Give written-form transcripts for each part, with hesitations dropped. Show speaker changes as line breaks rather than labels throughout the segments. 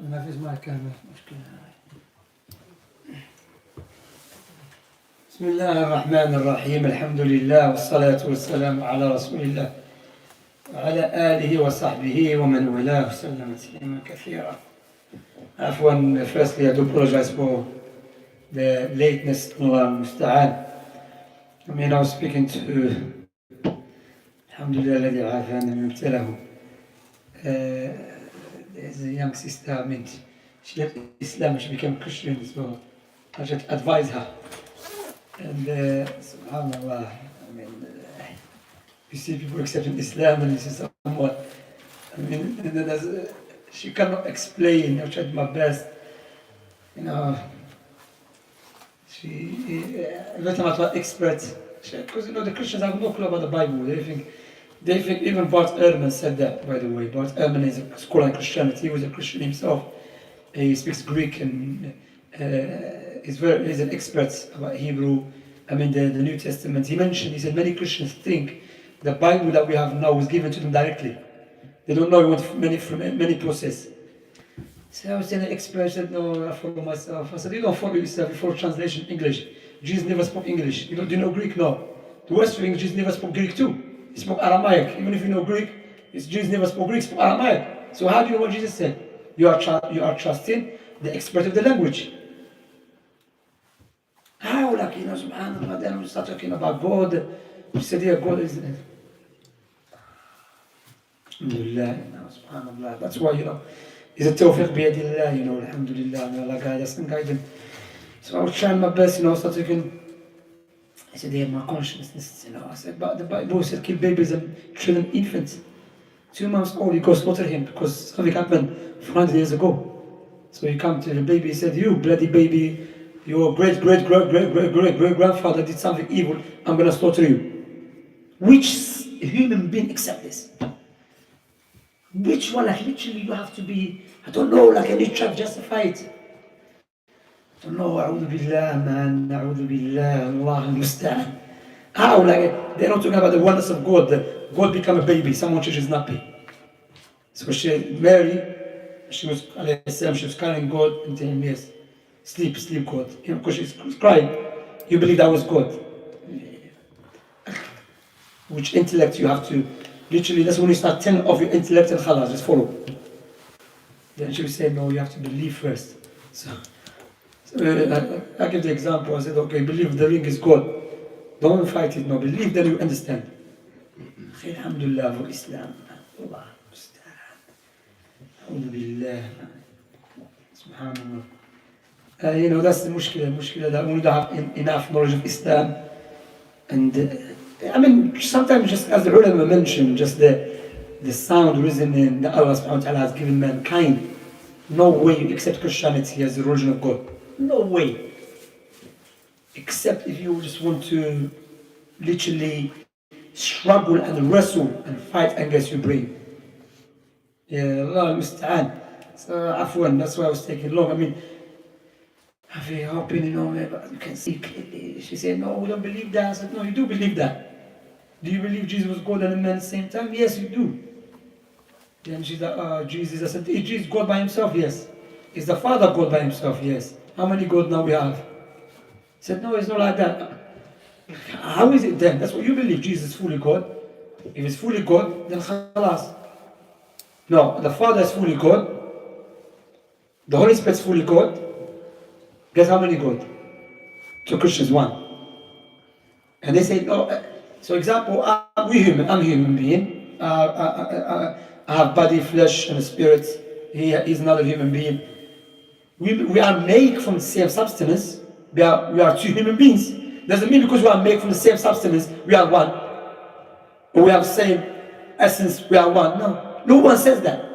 ما فيش معك كلمة مشكلة. بسم الله الرحمن الرحيم. الحمد لله والصلاة والسلام على رسول الله وعلى آله وصحبه ومن والاه وسلم تسليما كثيرا. عفوا, firstly I do apologize for the lateness. Allah musta'an. I mean, I was speaking to Alhamdulillah الذي عافانا من ابتلاه. There's a young sister, I mean, she left Islam, she became Christian, so I just advise her. And subhanallah, I mean, you see people accepting Islam and this is somewhat, I mean, she cannot explain. I tried my best, you know. Every time I try experts, because you know the Christians have no clue about the Bible. They think even Bart Ehrman said that, by the way. Bart Ehrman is a scholar in Christianity. He was a Christian himself. He speaks Greek and he's an expert about Hebrew. I mean, the New Testament. He said many Christians think the Bible that we have now was given to them directly. They don't know it went from many processes. So I was telling the expert, said, no, I follow myself. I said, you don't follow yourself, you follow translation English. Jesus never spoke English. Do you know Greek? No. The worst thing, Jesus never spoke Greek too. He spoke Aramaic. Even if you know Greek, Jesus never spoke Greek, he spoke Aramaic. So how do you know what Jesus said? You are trusting the expert of the language. How, like, you know, subhanAllah, then we start talking about God. We said, yeah, God is... Alhamdulillah, subhanAllah. That's why, you know, it's a tawfiq biyadillah, you know, alhamdulillah, may Allah guide us and guide them. So I was trying my best, you know, start talking. I said, they have my consciousness, you know. I said, but the Bible said, kill babies and children, infants. 2 months old, you go slaughter him because something happened 400 years ago. So you come to the baby, he said, you bloody baby, your great-great-great-great-great-grandfather did something evil, I'm going to slaughter you. Which human being accept this? Which one, like literally you have to be, I don't know, like any try to justify it. I don't know, a'udhu billah, man, a'udhu billah, Allah al-musta'an. How, like, they're not talking about the oneness of God, that God become a baby, someone changes nappy. So Mary, she was carrying God and telling him, yes, sleep, God. You know, because she's crying, you believe that was God. Which intellect you have to, literally, that's when you start telling of your intellect and khalas, just follow. Then she would say, no, you have to believe first. So I give the example, I said, okay, believe the ring is God. Don't fight it, no, believe, then you understand. Alhamdulillah for Islam. Allah. Alhamdulillah. Subhanallah. You know, that's the mushkila that we don't have enough knowledge of Islam. And I mean, sometimes just as the ulama mentioned, just the sound reasoning that Allah subhanahu wa ta'ala has given mankind. No way you accept Christianity as the religion of God. No way. Except if you just want to literally struggle and wrestle and fight against your brain. Yeah, Allah musta'an. So, afwan, that's why I was taking long. I mean, I feel hoping, you know, but you can see clearly. She said, no, we don't believe that. I said, no, you do believe that. Do you believe Jesus was God and a man at the same time? Yes, you do. Then she's like, Jesus. I said, is Jesus God by himself? Yes. Is the Father God by himself? Yes. How many gods now we have? He said, no, it's not like that. How is it then? That's what you believe, Jesus is fully God. If it's fully God, then khalas. No, the Father is fully God. The Holy Spirit is fully God. Guess how many God? To Christians, one. And they say, no. So example, I'm a human being. I have body, flesh, and spirit. He is another human being. We are made from the same substance. We are two human beings. Doesn't mean because we are made from the same substance, we are one. Or we have the same essence, we are one. No one says that.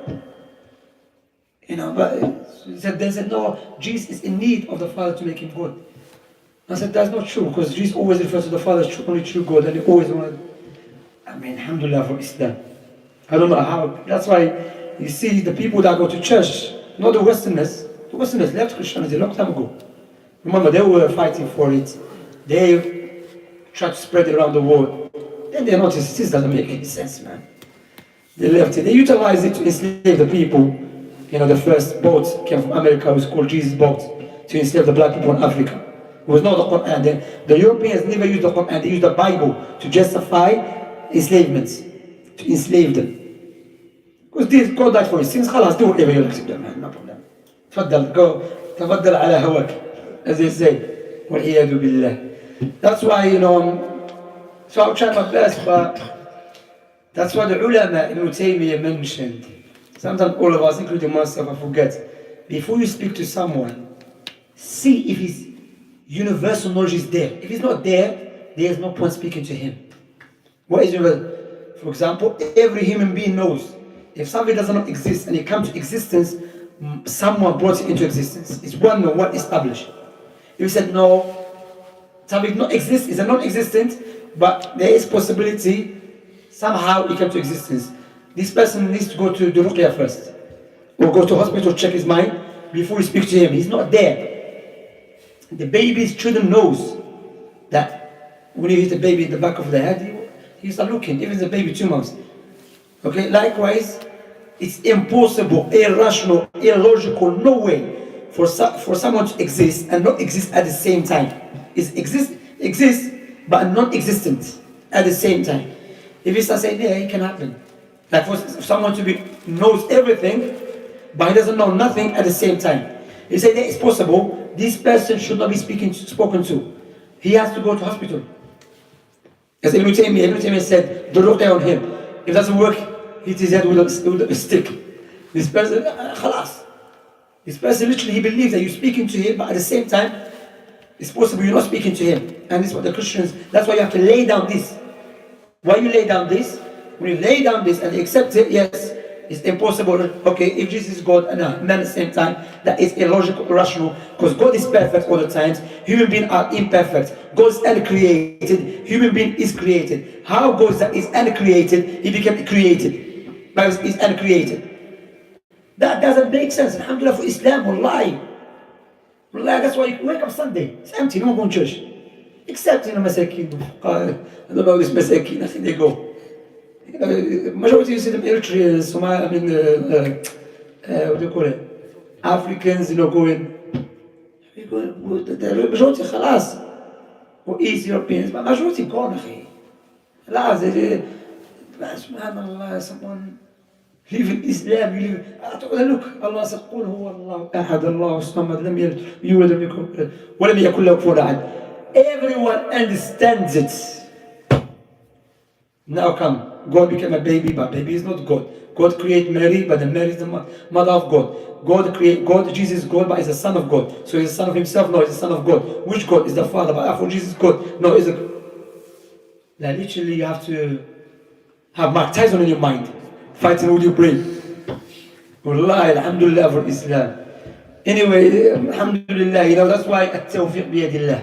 You know, but they said, no, Jesus is in need of the Father to make him God. I said, that's not true, because Jesus always refers to the Father as only true God, and he always wanted, I mean, alhamdulillah for Islam. I don't know how, that's why you see the people that go to church, not the Westerners left Christianity a long time ago. Remember, they were fighting for it. They tried to spread it around the world. Then they noticed, this doesn't make any sense, man. They left it. They utilized it to enslave the people. You know, the first boat came from America. It was called Jesus' boat to enslave the black people in Africa. It was not the Quran. The Europeans never used the Quran. They used the Bible to justify enslavement, to enslave them. Because this God died for your sins. خلاص, do whatever you like to do, man. No problem. تفضل, go. تفضل على هواك, as they say. والعياذ بالله. That's why, you know, so I'll try my best, but that's what the ulama Ibn Taymiyyah mentioned. Sometimes all of us, including myself, I forget. Before you speak to someone, see if his universal knowledge is there. If it's not there, there is no point speaking to him. What is universal? For example, every human being knows if something does not exist and it comes to existence, someone brought it into existence. It's one established. If you said no, something not exists, is a non-existent, but there is possibility somehow it came to existence. This person needs to go to the ruqya first, or go to hospital to check his mind before you speak to him. He's not there. The baby's children knows that when you hit the baby in the back of the head, he start looking, even the baby 2 months. Okay, likewise, it's impossible, irrational, illogical, no way for someone to exist and not exist at the same time. It exists, but non-existent at the same time. If you start saying, yeah, it can happen. Like for someone to knows everything, but he doesn't know nothing at the same time. You say that it's possible, this person should not be spoken to. He has to go to hospital. As Ibn Taymiyyah said, the ruqya on him. If it doesn't work, hit his head with a stick. This person, khalas. This person literally, he believes that you're speaking to him, but at the same time, it's possible you're not speaking to him. And this is what the Christians, that's why you have to lay down this. Why you lay down this? When you lay down this and accept it, yes, it's impossible. Okay, if Jesus is God and at the same time, that is illogical, irrational, because God is perfect all the times. Human beings are imperfect. God is uncreated. Human being is created. How God is uncreated, he became created. But he's uncreated. That doesn't make sense. Alhamdulillah for Islam, wallahi. Wallahi, that's why you wake up Sunday. It's empty, no one going to church. Except, you know, masakin. I don't know this masakin, I think they go. Majority you see them Eritreans, what do you call it? Africans, you know, going. The majority, khalas. Or East Europeans, but majority gone, akhi. Khalas, subhanallah, someone live in Islam, you live. Look, Allah said, قُلْ هُوَ اللَّهُ أَحَدَ اللَّهُ الصَّمَدُ لَمْ يَلِدْ وَلَمْ يَكُنْ لَهُ كُفُوًا أَحَدٌ. Everyone understands it. Now come. God became a baby, but baby is not God. God created Mary, but the Mary is the mother of God. God, Jesus is God, but he's the son of God. So he's the son of himself? No, he's the son of God. Which God is the Father? But for Jesus is God. No, is a. Like literally, you have to have Mark Tyson in your mind, fighting with your brain. Wallahi, alhamdulillah for Islam. Anyway, alhamdulillah, you know, that's why at-tawfiq biyadillah.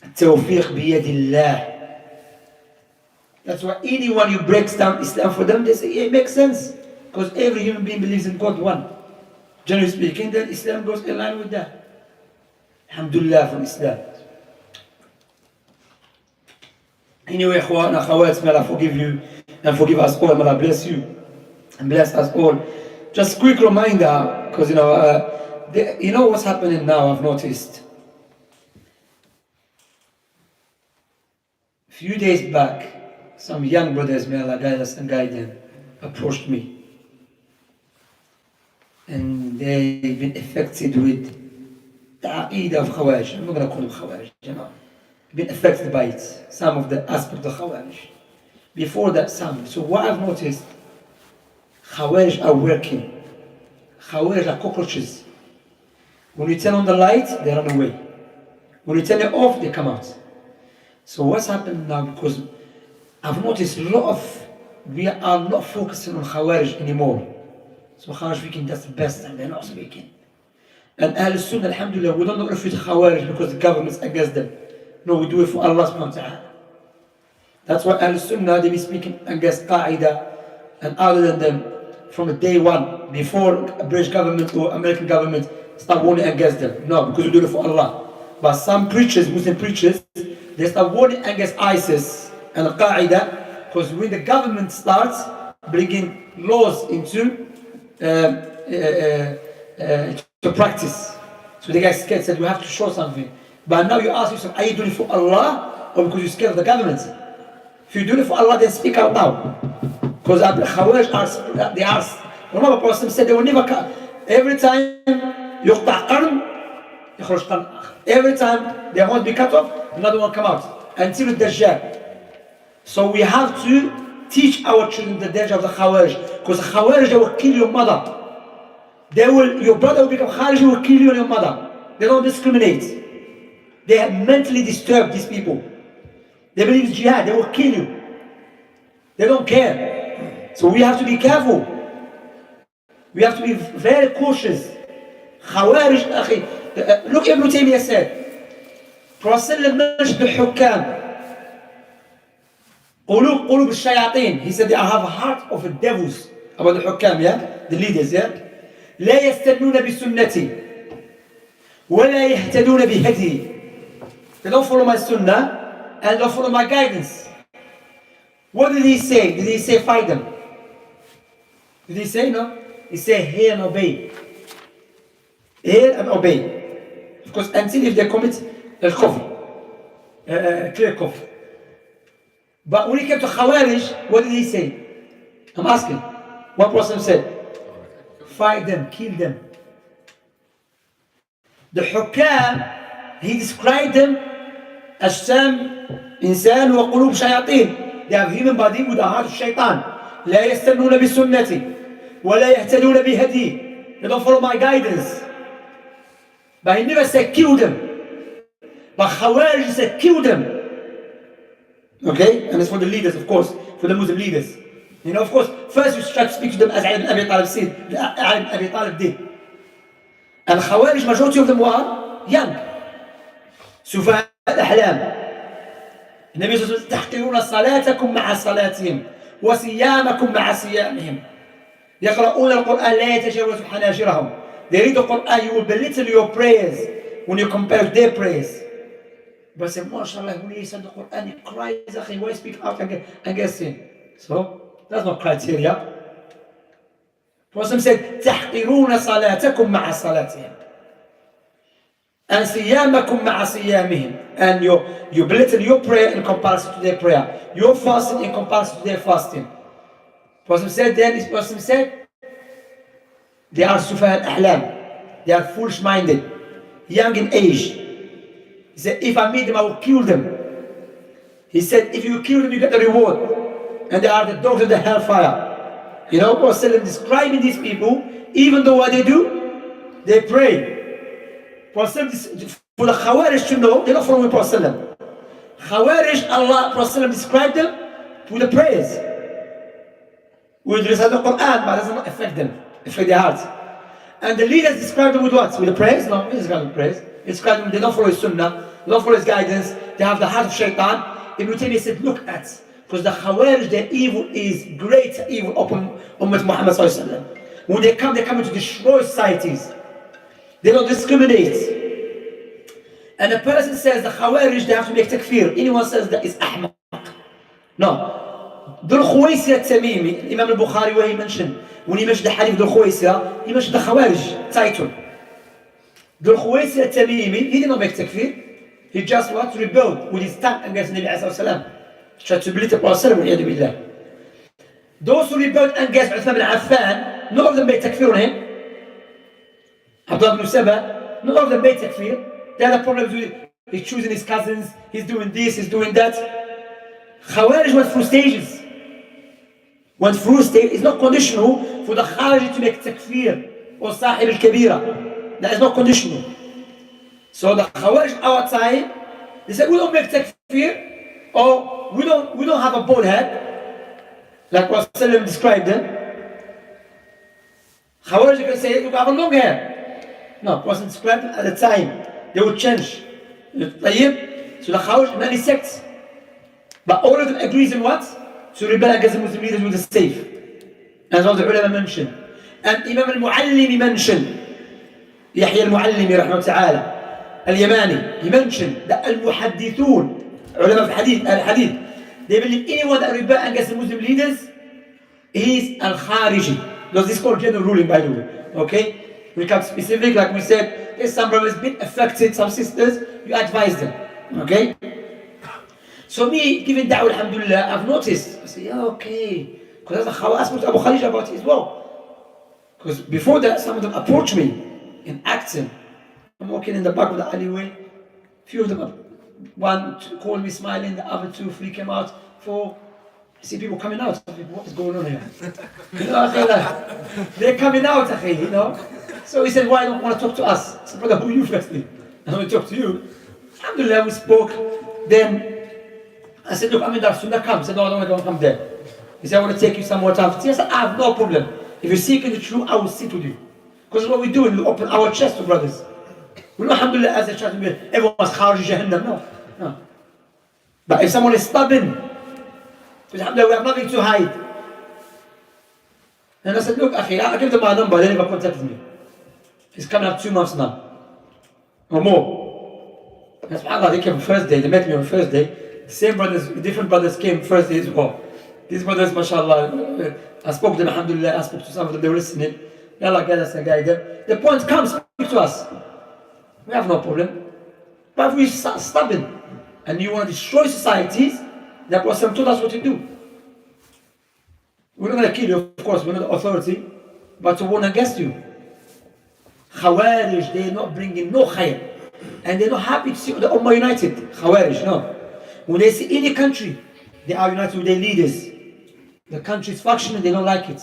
At-tawfiq biyadillah. That's why anyone who breaks down Islam for them, they say, yeah, it makes sense. Because every human being believes in God one. Generally speaking, then Islam goes in line with that. Alhamdulillah for Islam. Anyway, Khawat, may Allah forgive you and forgive us all. May Allah bless you and bless us all. Just quick reminder, because you know what's happening now, I've noticed. A few days back, some young brothers, may Allah guide us and guide them, approached me. And they've been affected with the aqidah of Khawarij. I'm not going to call them Khawarij, you know. Been affected by it, some of the aspects of Khawarij. Before that, some. So what I've noticed, Khawarij are working. Khawarij are cockroaches. When you turn on the light, they run away. When you turn it off, they come out. So what's happened now, because I've noticed we are not focusing on Khawarij anymore. So Khawarij speaking, that's the best, and they're not speaking. And DaaruSsunnah, alhamdulillah, we don't refute Khawarij because the government's against them. No, we do it for Allah subhanahu wa ta'ala. That's why DaaruSsunnah, they be speaking against Qaeda and other than them from day one, before a British government or American government start warning against them. No, because we do it for Allah. But some preachers, Muslim preachers, they start warning against ISIS and Qaeda, because when the government starts bringing laws into to practice. So the guy scared, said, "You have to show something." But now you ask yourself, are you doing it for Allah or because you're scared of the government? If you're doing it for Allah, then speak out now. Because the Khawarij are, remember the Prophet said they will never come. Every time يقطع قرن يخرج قرن آخر. Every time they won't be cut off, another one come out until the Dajjal. So we have to teach our children the danger of the Khawarij, because the Khawarij, they will kill your mother. Your brother will become Khawarij, will kill you and your mother. They don't discriminate. They are mentally disturbed, these people. They believe in jihad, they will kill you. They don't care. So we have to be careful. We have to be very cautious. Khawarij, akhi. Look, Ibn Taymiyyah said, Prophet mentioned the hukam. قلوب الشياطين. He said they have a heart of the devils. About the hukam, yeah? The leaders, yeah? لا يستنون بسنتي ولا يهتدون بهدي. They don't follow my sunnah and don't follow my guidance. What did he say? Did he say fight them? Did he say no? He said hear and obey. Hear and obey. Of course, until if they commit al-kufr, clear kufr. But when he came to Khawarij, what did he say? I'm asking. One person said, fight them, kill them. The hukam, he described them as some insan wa qulub shayateen. They have human body with a heart of shaitan. لا يستنون بسنتي ولا يهتدون بهدي. They don't follow my guidance. But he never said kill them. But Khawarij said kill them. Okay? And it's for the leaders, of course, for the Muslim leaders. You know, of course, first you try to speak to them as Ali ibn Abi Talib said, Ali ibn Abi Talib did. And Khawarij, majority of them were young. سفهاء الأحلام. النبي صلى الله عليه وسلم تحقرون صلاتكم مع صلاتهم وصيامكم مع صيامهم. يقرؤون القرآن لا يتجاوز حناجرهم. They read the Quran, you will belittle your prayers when you compare their prayers. But say, MashaAllah, when he said the Quran, he cries, why speak out against him? So, that's not criteria. Prophet said, تحقرون صلاتكم مع صلاتهم. And صيامكم مع صيامهم. And you belittle your prayer in comparison to their prayer. Your fasting in comparison to their fasting. Prophet said, then this person said, they are sufaha al-ahlam. They are foolish-minded, young in age. He said, if I meet them, I will kill them. He said, if you kill them, you get the reward. And they are the dogs of the hellfire. You know, Prophet describing these people, even though what they do, they pray. Prophet, for the Khawarij to know, they don't follow the Prophet. Khawarij, Allah, Prophet described them with the prayers. With the recite the Quran, but it does not affect them, affect their hearts. And the leaders describe them with what? With the prayers? No, they describe them with prayers. They describe them, they don't follow his sunnah, they don't follow his guidance, they have the heart of shaitan. Ibn Taymiyyah said, look at, because the Khawarij, their evil is great evil upon Ummah Muhammad sallallahu alaihi wasallam. When they come to destroy societies. They don't discriminate. And a person says the Khawarij, they have to make takfir. Anyone says that is ahmaq. No. Dhul Khuwaysira Tamimi, Imam al-Bukhari, where he mentioned, when he mentioned the hadith of Dhul Khuwaysira, he mentioned the Khawarij title. Dhul Khuwaysira Tamimi, he did not make takfir. He just wanted to rebel with his tongue against Nabi Sallallahu Alaihi Wasallam. He tried to belittle Prophet. Those who rebelled against Uthman bin Affan, none of them made takfir on him. Abdullah ibn Saba, none of them made takfir. They had problems with he's choosing his cousins, he's doing this, he's doing that. Khawarij went through stages. It's not conditional for the Khawarij to make takfir or sahib al-kabira. That is not conditional. So the Khawarij our time, they said we don't make takfir, or we don't have a bald head, like what Sallam described them. Khawarij can say we have a long hair. No, it wasn't described at the time. They would change. So the Khawarij, many sects. But all of them agrees in what? To rebel against the Muslim leaders with the safe. As all the ulama mentioned. And Imam al-Muallimi mentioned, Yahya al-Muallimi rahmah ta'ala, al-Yamani, he mentioned that al-Muhaddithun, ulama of hadith, al-Hadith, they believe anyone that rebel against the Muslim leaders is al-Khariji. Because this is called general ruling, by the way. Okay? We come specific, like we said, there's some brothers been affected, some sisters, you advise them. Okay? So me, giving da'wah, alhamdulillah, I've noticed. I say, yeah, okay. Because I spoke to Abu Khalid about it as well. Because before that, some of them approached me in Acton. I'm walking in the back of the alleyway. Few of them, one called me smiling, the other 2, 3 came out. 4, I see people coming out. What is going on here? You know, they're coming out, you know. So he said, why don't you want to talk to us? I said, brother, who are you firstly? I want to talk to you. Alhamdulillah, we spoke. Then I said, look, I'm in DaaruSsunnah, come. He said, no, I don't want to come there. He said, I want to take you some more time. I said, I have no problem. If you're seeking the truth, I will sit with you. Because what we do, we open our chest to brothers. We know, alhamdulillah, as a church, everyone's Khawarij Jahannam. No. But if someone is stubborn, alhamdulillah, we have nothing to hide. And I said, look, akhi, I give them my number, they never contacted me. It's coming up 2 months now. Or more. And subhanAllah, they came on Thursday, they met me on Thursday. The same brothers, different brothers came Thursday as well. These brothers, mashallah, I spoke to them, alhamdulillah, I spoke to some of them, they were listening. May Allah guide us and guide them. The point comes, speak to us. We have no problem. But if we start stubborn and you want to destroy societies, that Prophet told us what to do. We're not going to kill you, of course, we're not the authority, but to warn against you. Khawarij, they're not bringing no khair. And they're not happy to see the Ummah united. Khawarij, no. When they see any country, they are united with their leaders. The country is functioning, they don't like it.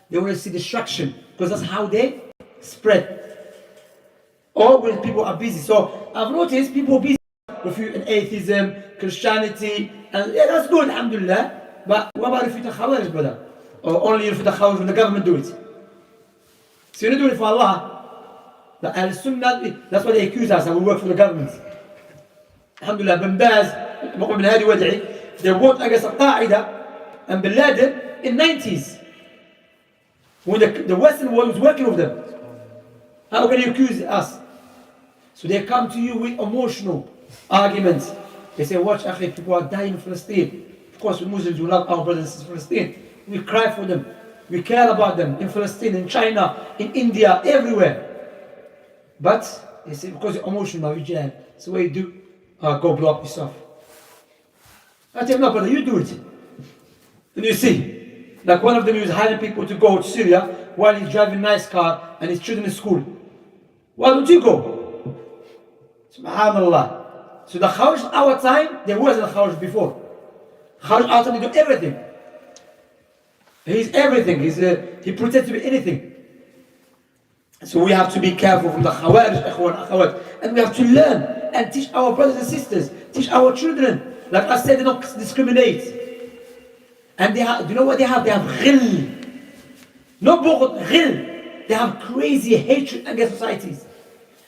They want to see destruction, because that's how they spread. Or when people are busy. So I've noticed people are busy refuting atheism, Christianity, and yeah, that's good, alhamdulillah. But what about refuting Khawarij, brother? Or only refuting Khawarij when the government do it? So you're not doing it for Allah. The Ahl-Sunnah, that's what they accuse us, and we work for the government. Alhamdulillah, Bin Baz, Mu'min bin Hadi Wad'i, they worked against Al-Qaeda and Bin Laden in 90s. When the Western world was working with them. How can you accuse us? So they come to you with emotional arguments. They say, watch, akhi, people are dying in Palestine. Of course, we Muslims, we love our brothers in Palestine. We cry for them. We care about them in Palestine, in China, in India, everywhere. But they say, because you're emotional, you jihad. So what you do? Go blow up yourself. I tell them, no, brother, you do it. And you see, like one of them, he was hiring people to go to Syria while he's driving a nice car and his children in school. Why don't you go? Subhanallah. So the Khawarij, our time, there wasn't a Khawarij before. Khawarij, our time, they do everything. He's everything. He pretends to be anything. So we have to be careful from the Khawarij, Ikhwan, Akhawat. And we have to learn and teach our brothers and sisters, teach our children. Like I said, they don't discriminate. And they have, you know what they have? They have ghil. No bughd, ghil. They have crazy hatred against societies.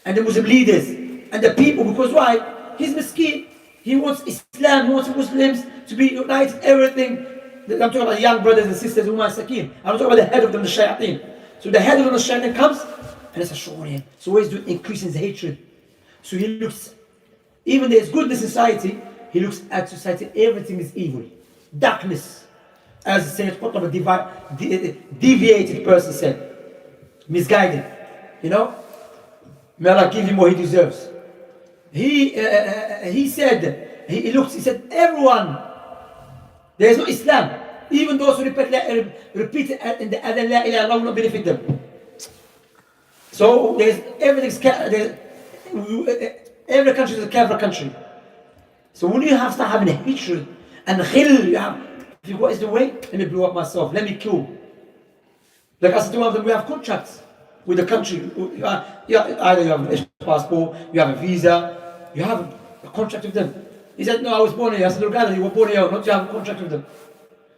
And the Muslim leaders. And the people. Because why? He's miskin. He wants Islam, he wants Muslims to be united, everything. I'm talking about young brothers and sisters who are sakin. I'm talking about the head of them, the shayateen. So the head of them, the shayateen comes, and it's a shurian. So what he's doing? Increasing his hatred. So he looks, even there's goodness in society, he looks at society, everything is evil. Darkness. As Sayyid Qutb, a deviated person said. Misguided. You know? May Allah give him what he deserves. He said, he said, everyone, there is no Islam. Even those who repeat in the other La ilaha illallah will not benefit them. So every country is a kafir country. So when you start having a hatred and khil, what is the way? Let me blow up myself, let me kill. Like I said to one of them, we have contracts with the country. Either you have a passport, you have a visa, you have a contract with them. He said, no, I was born here. I said, look, you were born here, not to have a contract with them.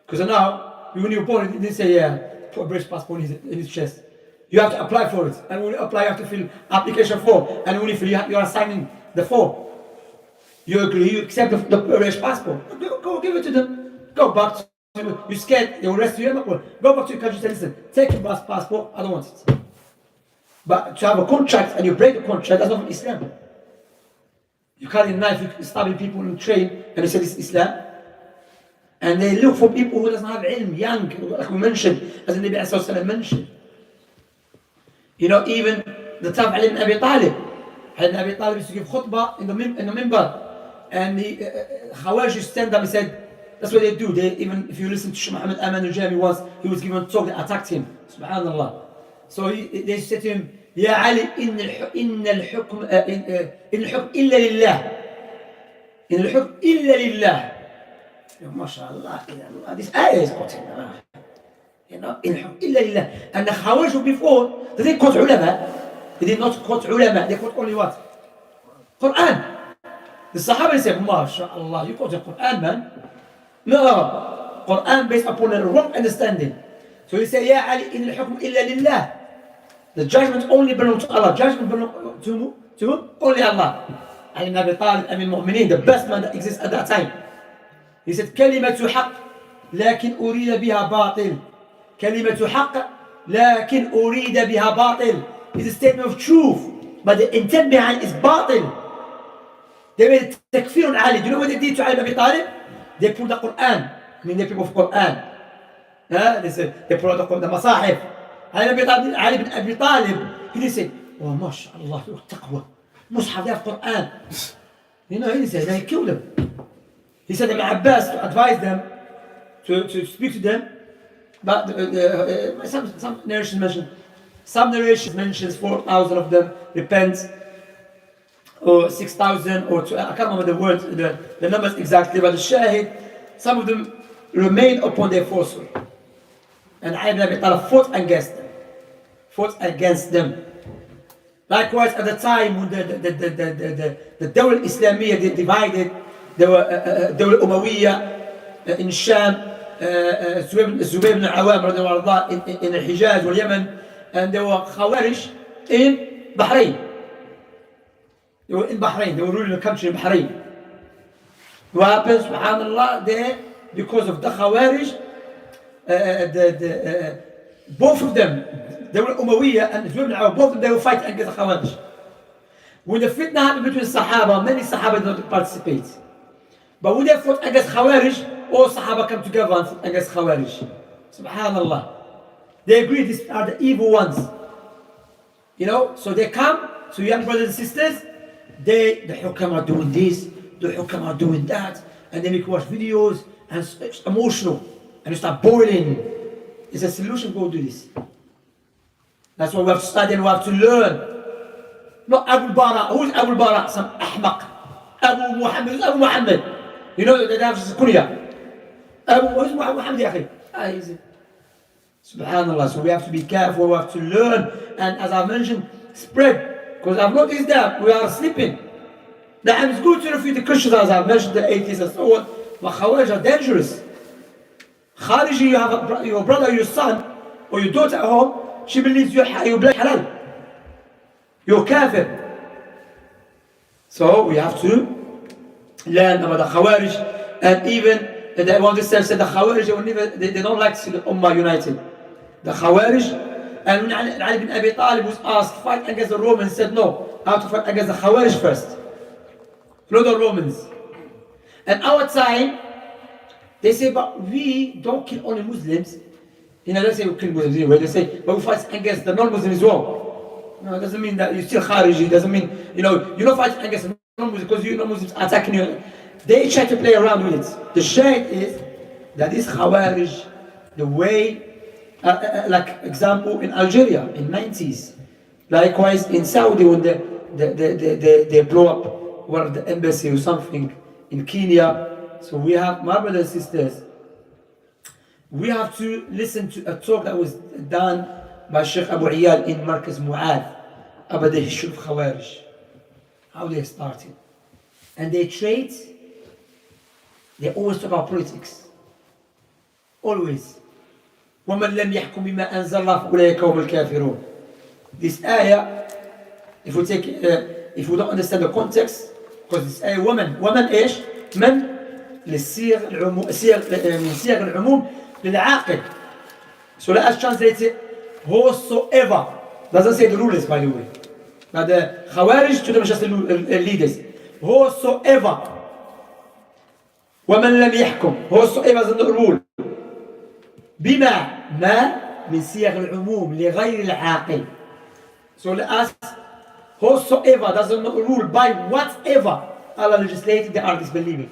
Because now, when you were born, he didn't say, yeah, put a British passport in his chest. You have to apply for it. And when you apply, you have to fill application form. And when you fill, you are signing the form. You agree, you accept the British passport. Go give it to them. Go back to you're scared, they will arrest you. Go back to your country and say, listen, take your passport, I don't want it. But to have a contract and you break the contract, that's not from Islam. You carry a knife, you're stabbing people in the train, and you say this is Islam. And they look for people who doesn't have ilm, young, like we mentioned, as the Nabi ﷺ mentioned. You know, even the time Ali ibn Abi Talib. Ali ibn Abi Talib used to give khutbah in the minbar. And the Khawarij used to stand up and said, that's what they do. They, even if you listen to Shaykh Muhammad Aman al-Jami once, he was given a talk that attacked him. Subhanallah. So they said to him, Ya Ali, inna al-hukm illa lillah. Inna al-hukm illa lillah. MashaAllah, this ayah is quoting. You know, inna al-hukm illa lillah. And the Khawarij before, they didn't quote ulama. They did not quote ulama. They quote only what? Quran. The Sahaba said, MashaAllah, you quote the Quran, man. No, Quran based upon a wrong understanding. So he said, Ya Ali, in al-hukm illa lillah. The judgment only belongs to Allah. Judgment belongs to whom? Only Allah. Ali ibn Abi Talib, Amir al-Mu'mineen, the best man that exists at that time. He said, كلمة حق لكن أريد بها باطل. كلمة حق لكن أريد بها باطل. It's a statement of truth, but the intent behind is batil. They made takfir on Ali. Do you know what they did to Ali ibn Abi Talib? They pulled the Quran. I mean, the people of Quran. They pulled out the Masahif. Ali ibn Abi Talib, he didn't say, oh, MashaAllah, taqwa. Mushaf, they have Quran. You know, he said, they killed them. He said, Ibn Abbas to advise them, to speak to them. But some narrations mention, mentions 4,000 of them repent, or 6,000, or I can't remember the words, the numbers exactly, but the Shahid, some of them remained upon their falsehood. And Ali ibn Abi Talib fought against them. Likewise, at the time when the Dawah Islamiyya divided, there were Dawah Umayyah in Sham, Zubayr ibn Awam in Hijaz or Yemen, and there were Khawarij in Bahrain. They were in Bahrain, they were ruling the country in Bahrain. What happens, subhanAllah, there, because of the Khawarij, both of them, they were Umayyah and Zubayr ibn Awam, both of them, they were fighting against the Khawarij. When the fitna happened between Sahaba, many Sahaba did not participate. But when they fought against Khawarij, all Sahaba come together and fought against Khawarij. Subhanallah. They agree these are the evil ones. You know, so they come to young brothers and sisters, the hukam are doing this, the hukam are doing that, and they make watch videos, and it's emotional, and you start boiling. It's a solution, go do this. That's why we have to study and we have to learn. Not Abu Bara. Who is Abu Bara? Some ahmaq. Abu Muhammad. Who's Abu Muhammad? You know that that's kunya. Who's Muhammad ya akhi? Subhanallah. So we have to be careful, we have to learn, and as I mentioned, spread. Because I've noticed that we are sleeping. Now it's good to refute the Christians, as I've mentioned, the atheists and so on, but Khawarij are dangerous. Khariji, you have your brother, your son, or your daughter at home, she believes you're blood halal. You're kafir. So we have to learn about the Khawarij, and even one said the Khawarij they don't like to see the Ummah united. The Khawarij, and when Ali ibn Abi Talib was asked, fight against the Romans, he said no, I have to fight against the Khawarij first. Not the Romans. And our time, they say, but we don't kill only Muslims. You know, they say we kill Muslims anyway. They say, but we fight against the non-Muslims as well. No, it doesn't mean that you're still Khariji. It doesn't mean, you're not fighting against the non-Muslims because you non-Muslims attacking you. They try to play around with it. The shade is that this Khawarij, the way, like example in Algeria in 90s, likewise in Saudi when they blow up one of the embassy or something in Kenya. So we have, my brothers and sisters, we have to listen to a talk that was done by Sheikh Abu Iyal in Markaz Mu'adh about the history of Khawarij, how they started. And they always talk about politics. Always. وَمَنْ لَمْ يَحْكُمْ بِمَا أَنزَلَ اللَّهُ فَأُولَٰئِكَ هُمُ الْكَافِرُونَ. This ayah, if we don't understand the context, because this ayah, woman إيش؟ من للصيغ العموم من صيغ العموم للعاقل. So let us translate it, whosoever. Doesn't say the rulers, by the way. But the Khawarij to them just the leaders. Whosoever وَمَنْ لَمْ يَحْكُمْ, whosoever doesn't rule, بِمَا ما من صيغ العموم لغير العاقل. So let us, whosoever doesn't rule by whatever Allah legislated, they are disbelieving.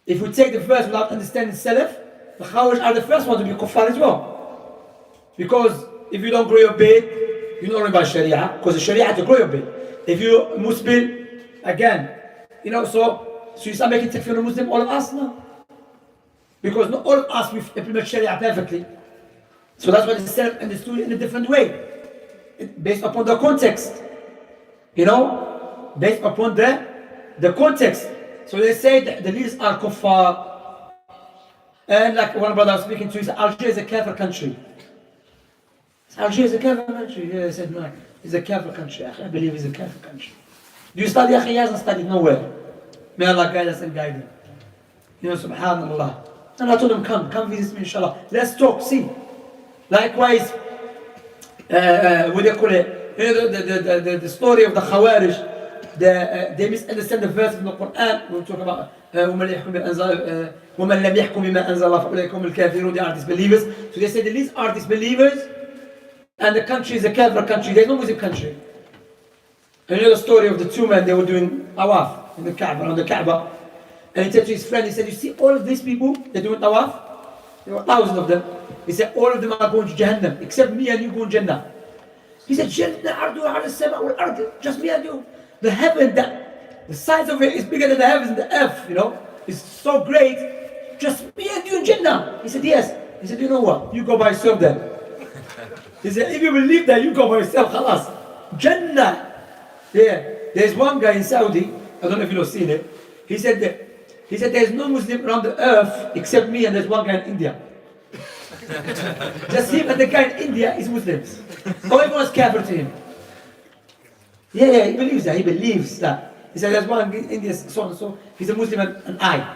If we take the verse without understanding Salaf, the Khawarij are the first ones to be kuffar as well. Because if you don't grow your beard, you're not running by Sharia, because the Sharia had to grow your beard. If you Muslim, again, so you start making takfir Muslim, all of us? No. Because not all of us we implement Sharia perfectly. So that's why the Salaf understood it in a different way. Based upon the context. Based upon the context. So they say that the leaders are kuffar. And like one brother I was speaking to, he said Algeria is a kafir country. Algeria is a kafir country. Yeah, I said no, it's a kafir country. I believe it's a kafir country. Do you study? He hasn't studied nowhere. May Allah guide us and guide him. Subhanallah. And I told him, come visit me inshallah. Let's talk, see. Likewise, what do you call it? The story of the Khawarij. They misunderstand the verse in the Quran. We'll talk about وَمَنْ لَمْ يَحْكُمْ بِمَا أَنزَلَ اللَّهُ فَأُولَئِكَ هُمُ الْكَافِرُونَ. They are disbelievers. So they say the least are disbelievers, and the country is a kafir country. There is no Muslim country. And the story of the two men, they were doing tawaf in the Kaaba, on the Kaaba. And he said to his friend, he said, you see all of these people, they're doing tawaf? There were thousands of them. He said, all of them are going to Jahannam, except me and you go in Jannah. He said, Jannah arduha ala sama wal ard, just me and you. The heaven, the size of it is bigger than the heavens and the earth, It's so great, just me and you in Jannah. He said, yes. He said, you know what? You go by yourself then. He said, if you believe that, you go by yourself, khalas. Jannah. Yeah. There's one guy in Saudi, I don't know if you've seen it. He said there's no Muslim around the earth except me, and there's one guy in India. Just him and the guy in India is Muslims. Everyone's kafir to him. Yeah, he believes that. He said there's one in India, so and so. He's a Muslim and I.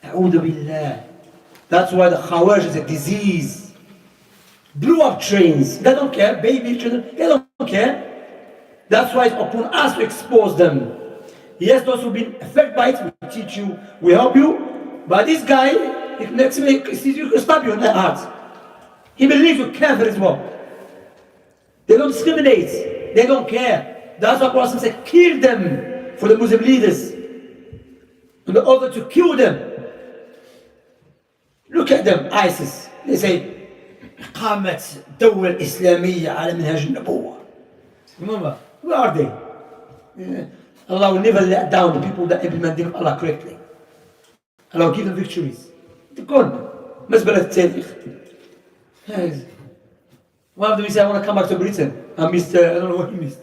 A'udhu billah. That's why the Khawarij is a disease. Blew up trains. They don't care. Baby children, they don't care. That's why it's upon us to expose them. Yes, those who've been affected by it, we teach you, we help you. But this guy, next week, he can stab you in the heart. He believes you're kafir as well. They don't discriminate. They don't care. That's why Prophet said, kill them for the Muslim leaders. In order to kill them. Look at them, ISIS. They say, قامت الدولة الإسلامية على منهج النبوة. Remember, where are they? Allah will never let down the people that implement the deen of Allah correctly. Allah will give them victories. They're gone. مزبلة التاريخ. One of them said, I want to come back to Britain. I missed, I don't know what he missed.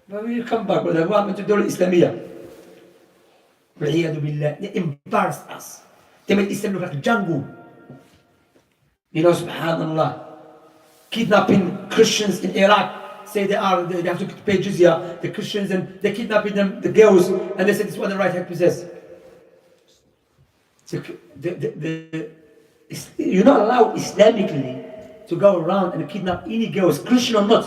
But we'll come back, brother. What happened to the Islamiyah? They embarrassed us. They made Islam look like a jungle. Subhanallah. Kidnapping Christians in Iraq. Say they have to pay jizya, the Christians, and they're kidnapping them, the girls, and they said this is what the right hand possess. So you're not allowed Islamically to go around and kidnap any girls, Christian or not.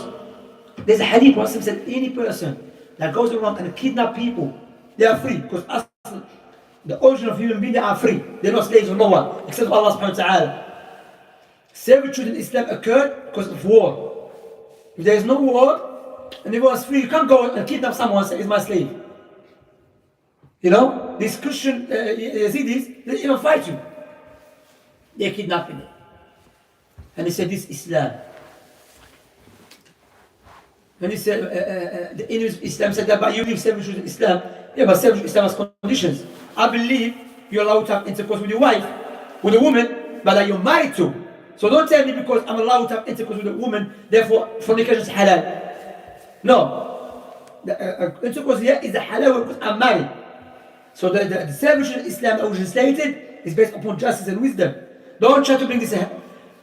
There's a hadith where Muslim said any person that goes around and kidnap people, they are free, because us, the origin of human beings, they are free. They're not slaves of no one, except Allah subhanahu wa ta'ala. Servitude in Islam occurred because of war. If there is no war, and everyone's free, you can't go and kidnap someone and say, he's my slave. These Christian Yazidis, they even fight you. They're kidnapping you. And he said, this is Islam. And he said, the enemies of Islam said that, but you live servitude in Islam. Yeah, but servitude in Islam has conditions. I believe you're allowed to have intercourse with your wife, with a woman, but that you're married to. So don't tell me because I'm allowed to have intercourse with a woman, therefore fornication is halal. No. The intercourse here is a halal because I'm married. So the salvation of Islam that was legislated is based upon justice and wisdom. Don't try to bring this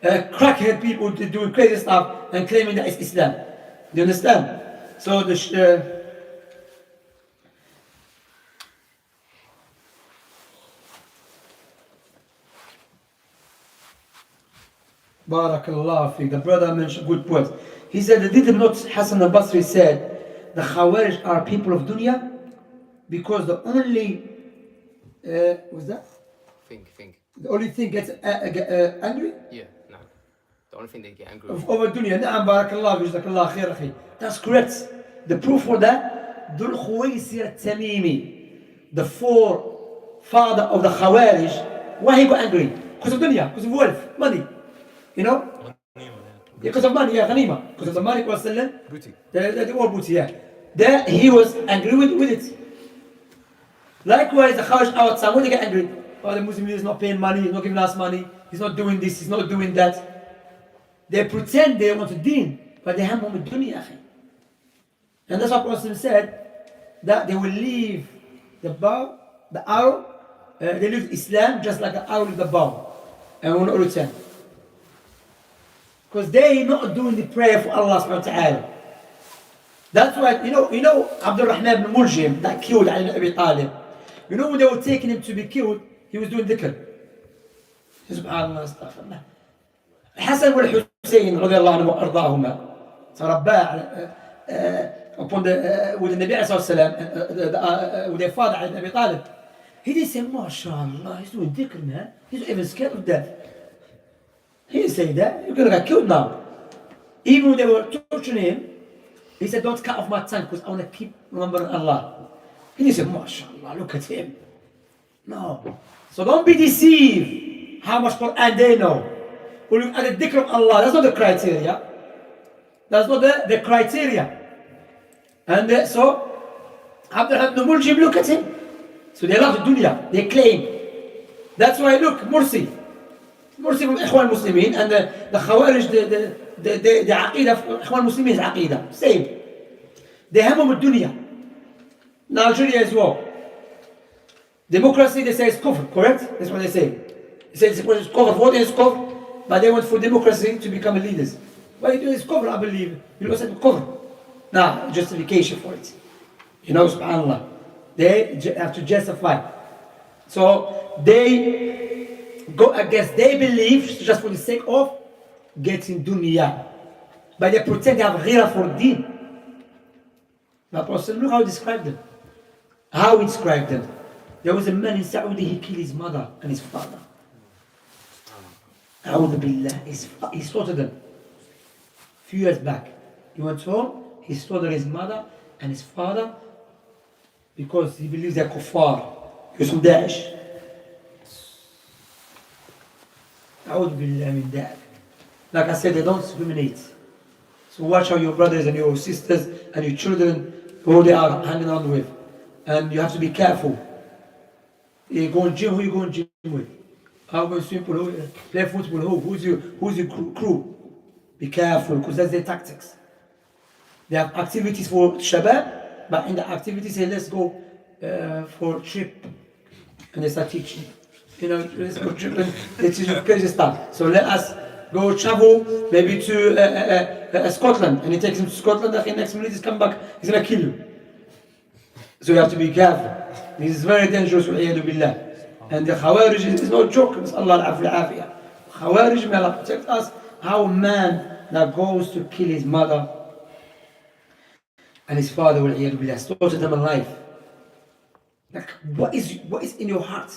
crackhead people doing crazy stuff and claiming that it's Islam. Do you understand? So Barakallah fiqh. The brother mentioned good point. He said, did not Hassan al-Basri said, the Khawarij are people of dunya? because the only what's that?
Think.
The only thing gets angry
Yeah, no. The only thing they get angry
over dunya. Na'am, barakallah, jazakallah khair, akhi. That's correct. The proof for that, Dhul Khuwaysir al-Tamimi, the forefather of the Khawarij, why he got angry? Because of dunya, because of wealth, money. You know? Because of money, yeah, ghanima. Because of the money,
Booty.
the war booty, yeah. There he was angry with it. Likewise, the Khawarij outside, when they get angry, oh, the Muslim leader is not paying money, he's not giving us money, he's not doing this, he's not doing that. They pretend they want to deen, but they have more with dunya, akhi. And that's why Prophet said that they will leave the bow, the arrow, they leave Islam just like the arrow leaves the bow, and will not return. Because they not doing the prayer for Allah subhanahu wa ta'ala. That's why, you know Abdul Rahman ibn Muljim that killed Ali ibn Abi Talib. You know when they were taking him to be killed, he was doing dhikr. Subhanallah, astaghfirullah. Hassan wal Hussein radiallahu anhu wa ardahuma. Upon with the Nabi sallallahu with their father Ali ibn Abi Talib. He didn't say, MashaAllah, he's doing dhikr, man. He's not even scared of death. He didn't say that. You're going to get killed now. Even when they were torturing him, he said, don't cut off my tongue because I want to keep remembering Allah. He didn't say, MashaAllah, look at him. No. So don't be deceived how much Quran they know. Or look at the dhikr of Allah. That's not the criteria. That's not the criteria. And so, Abdul ibn Muljim, look at him. So they love the dunya. They claim. That's why, look, Mursi from Ikhwan Muslimin and the Khawarij, the Aqidah of Ikhwan Muslimin's Aqidah. Same. They have them with dunya. In Algeria as well. Democracy, they say it's kufr, correct? That's what they say. They say it's kufr, voting is kufr, but they want for democracy to become leaders. Why you do this kufr, I believe? You know, it's kufr. Now, justification for it. You know, subhanAllah. They have to justify. So, they go against their beliefs just for the sake of getting dunya. But they pretend they have ghira for deen. Now, Prophet, look how he described them. How he described them. There was a man in Saudi, he killed his mother and his father. A'udhu billah. He slaughtered them. A few years back. He went home, he slaughtered his mother and his father because he believes they're kuffar. He was from Daesh. A'udhu billah min that. Like I said, they don't discriminate. So watch how your brothers and your sisters and your children, who they are hanging on with. And you have to be careful. You go in gym, who you go in gym with? How go in swimming pool, who play football, who's your crew? Be careful, because that's their tactics. They have activities for Shabab, but in the activities say, let's go for a trip. And they start teaching. You know, let's go tripping, they teach you crazy stuff. So let us go travel maybe to Scotland. And he takes him to Scotland, and the next minute he's come back, he's going to kill you. So you have to be careful. This is very dangerous, billah. And the Khawarij is no joke. Allah al-afiyah. Khawarij, may Allah protect us. How a man that goes to kill his mother and his father, billah, slaughter them alive. Like, what is in your heart?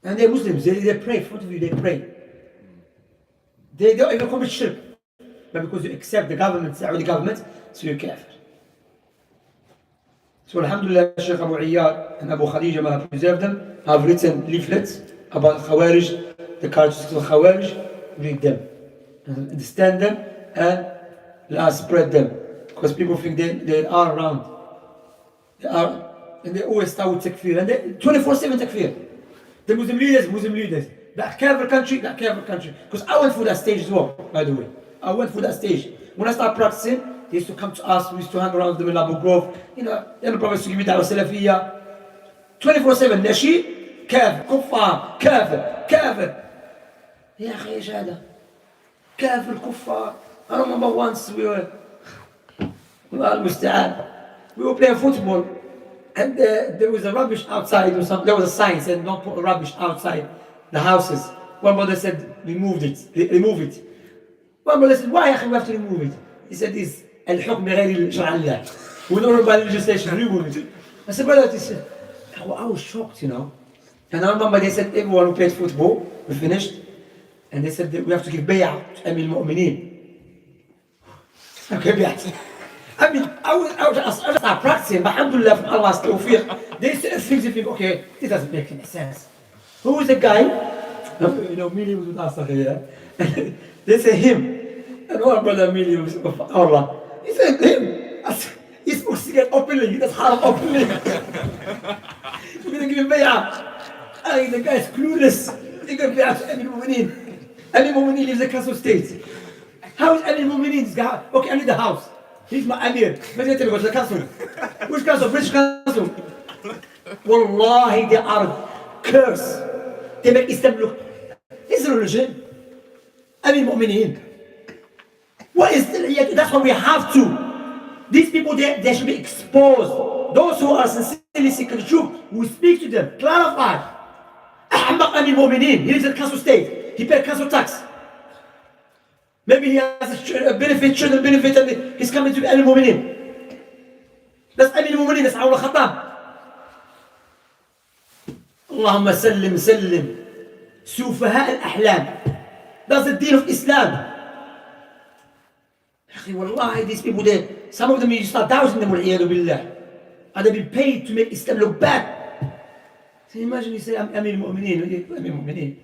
And they're Muslims, they pray in front of you, they pray. They don't even commit shirk. But because you accept the government, Saudi government, so you're kafir. So Alhamdulillah, Shaykh Abu Iyad and Abu Khadija, may Allah preserve them, have written leaflets about Khawarij, the characteristics of Khawarij. Read them, and understand them, and let us spread them. Because people think they are around. They are, and they always start with takfir, and they 24/7 takfir. The Muslim leaders, that kafir country. Because I went through that stage as well, by the way. I went through that stage. When I started practicing, they used to come to us, we used to hang around them in Abu Grove. You know, the Prophet used to give me Dawah Salafiyya. 24/7, Nasheed, kafir, kuffar, kafir. يا أخي إيش هذا؟ كافر كفار. I remember once we were playing football and there was a rubbish outside or something. There was a sign saying don't put rubbish outside the houses. One brother said remove it. One brother said why we have to remove it? He said it's الحكم بغير شرع الله. We don't know about legislation, remove it. I said, brother, I was shocked, you know. And I remember they said everyone who played football, we finished, and they said that we have to give bay'ah to Amir al-Mu'mineen. Okay, bay'ah. I mean, I was start practicing, but alhamdulillah, from Allah's tawfiq, they said things you think, okay, this doesn't make any sense. Who is the guy? You know, Mili was with us here. They say him. And one brother Mili was with Allah. He said him. He smokes cigarette openly, he does haram openly. We're going to give him bay'ah. The guy is clueless. They're going to bay'ah to Amir al-Mu'mineen. Amir al-Mu'mineen lives in Kassel State. How is Amir al-Mu'mineen this guy? Okay, I need the house. He's my Amir. Where's he go to the castle? Which castle? British castle. Wallahi, they are cursed. They make Islam look. It's a religion. Amir al-Mu'mineen. What is that's what we have to. These people, they should be exposed. Those who are sincerely seeking the truth, we speak to them, clarify. Ahmaq Amir al-Mu'mineen. He lives in Kassel State. He pays council tax. Maybe he has a benefit, children benefit, and he's coming to Amir al-Mu'mineen. That's Amir al-Mu'mineen, that's Awla Khattab. Allahumma sallim, sallim. Sufaha al-Ahlam. That's the deen of Islam. Wallahi, these people, some of them you start doubting them, billah. And they've been paid to make Islam look bad. So imagine you say, I'm Amir al-Mu'mineen. Amir al-Mu'mineen.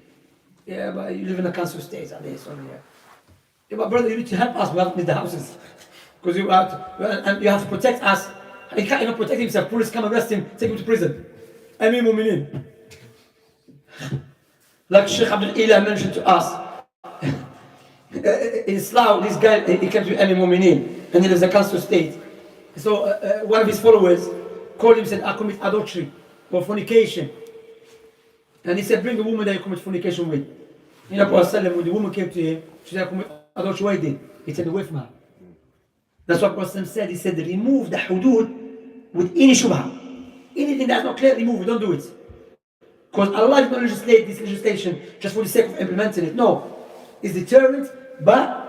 Yeah, but you live in a council state. Yeah, but brother, you need to help us. We have to need the houses. Because you have to protect us. He can't even protect himself. Police come arrest him, take him to prison. Amir al-Mu'mineen. Like Sheikh Abdul Ilah mentioned to us. In Slough, this guy, he came to Amir al-Mu'mineen. And he lives in a council state. So one of his followers called him and said, I commit adultery or fornication. And he said, bring the woman that you commit fornication with. You know, Prophet when the woman came to him, she said, I commit adultery, what he did? He said, away from her. That's what Prophet said. He said, remove the hudud with any shubha. Anything that's not clear, remove it, don't do it. Because Allah did not legislate this legislation just for the sake of implementing it. No. It's deterrent, but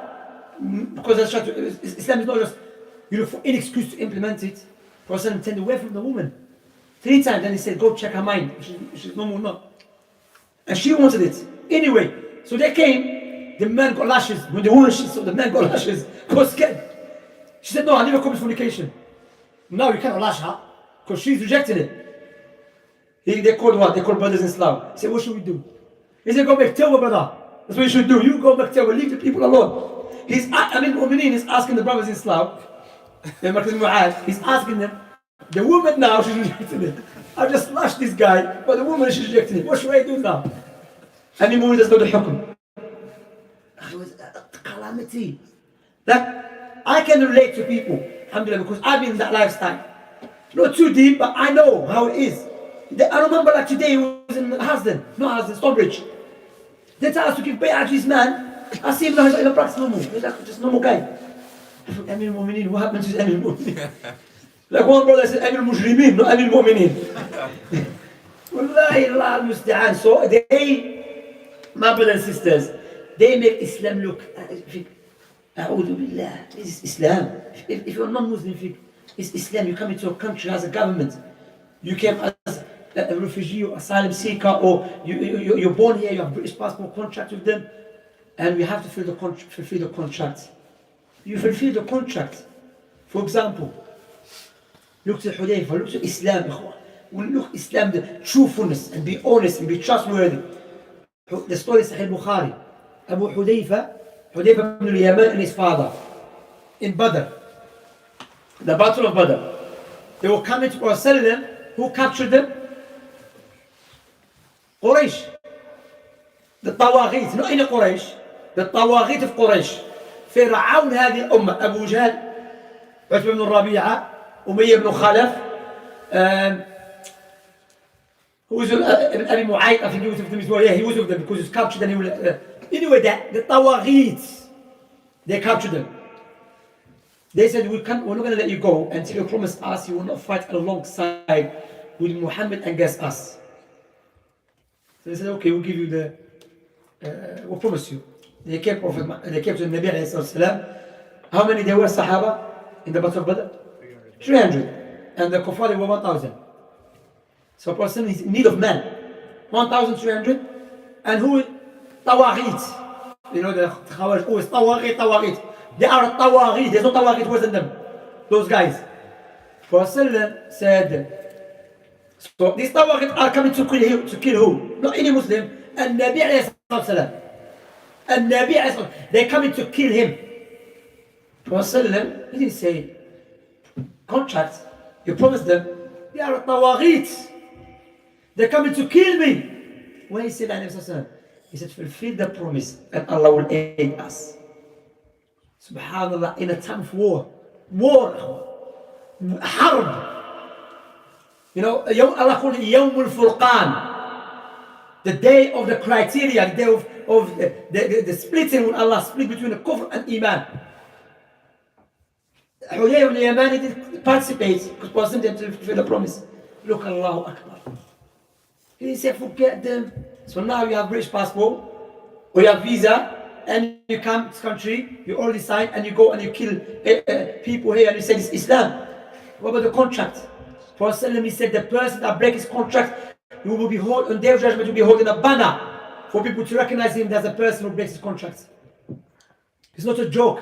because Islam is not just, you look for any excuse to implement it. Prophet turned away from the woman 3 times, and he said, go check her mind. She's no more not. And she wanted it. Anyway, so they came, the man got lashes. When the woman, she saw the man got lashes, got scared. She said, no, I never commit fornication. Now you cannot lash her, because she's rejecting it. They called what? They called brothers in Islam. He said, what should we do? He said, go back, tell brother. That's what you should do. You go back, tell leave the people alone. Amir al-Mu'mineen is asking the brothers in Islam, he's asking them, the woman now, she's rejecting it. I just lashed this guy, but the woman, she's rejecting it. What should I do now? Amir al-Mu'mineen does not the hukum. It was a calamity. That I can relate to people, alhamdulillah, because I've been in that lifestyle. Not too deep, but I know how it is. I remember like today, he was in Stonebridge. They tell us to give bay'ah to this man. I see him now, he's like in a practice normal. He's like just normal guy. I thought, Amir al-Mu'mineen, what happened to Amir al-Mu'mineen? Like one brother said, Amir al-Mujrimeen, not Amir al-Mu'mineen. Wallahi, Allah al-Musta'an. So my brothers and sisters, they make Islam look, A'udhu Billah, this is Islam. If you're a non-Muslim, it's Islam. You come into a country as a government. You came as a refugee or asylum seeker, or you're born here, you have British passport, contract with them, and we have to fulfill the contract. You fulfill the contract. For example, look to Hurraira, look to Islam. Look Islam, the truthfulness, and be honest and be trustworthy. The story is Sahih Bukhari. Abu Hudayfa ibn al-Yaman and his father in Badr, the battle of Badr. They were coming to Prophet. Who captured them? Quraysh. The Tawaghit, not any Quraysh. The Tawaghit of Quraysh. فرعون هذه الأمة أبو جهل عتبة بن الربيعة أمية بن خلف who was Ibn Abi Mu'ayt, I think he was with them as well. Yeah, he was with them because he was captured and he was anyway, the Tawaghit, they captured them. They said, we're not going to let you go until you promise us you will not fight alongside with Muhammad against us. So they said, okay, we'll give you we'll promise you. They came to the Nabi alayhi salam. How many there were Sahaba in the Battle of Badr? 300. And the kuffar they were 1,000. So a person is in need of men. 1,300. And who? Tawaghit. You know the Khawarij always Tawaghit. They are Tawaghit. There's no Tawaghit within them. Those guys. Prophet said, so these Tawaghit are coming to kill who? Not any Muslim. And Nabi alayhi salam. And Nabi alayhi salam. They're coming to kill him. Prophet he didn't say contracts. You promised them. They are Tawaghit. They're coming to kill me. When he said that, he said, fulfill the promise and Allah will aid us. Subhanallah, in a time of war, harb. You know, Allah called it Yawmul Furqan, the day of the criteria, the day of the splitting when Allah split between the kufr and iman. Hurraira ibn Yamani did participate because it wasn't them to fulfill the promise. Look, Allahu Akbar. He said, forget them. So now you have British passport, or you have visa, and you come to this country, you already signed, and you go and you kill people here, and you say it's Islam. What about the contract? Prophet he said, the person that breaks his contract, you will be on day of judgment, will be holding a banner for people to recognize him as a person who breaks his contract. It's not a joke.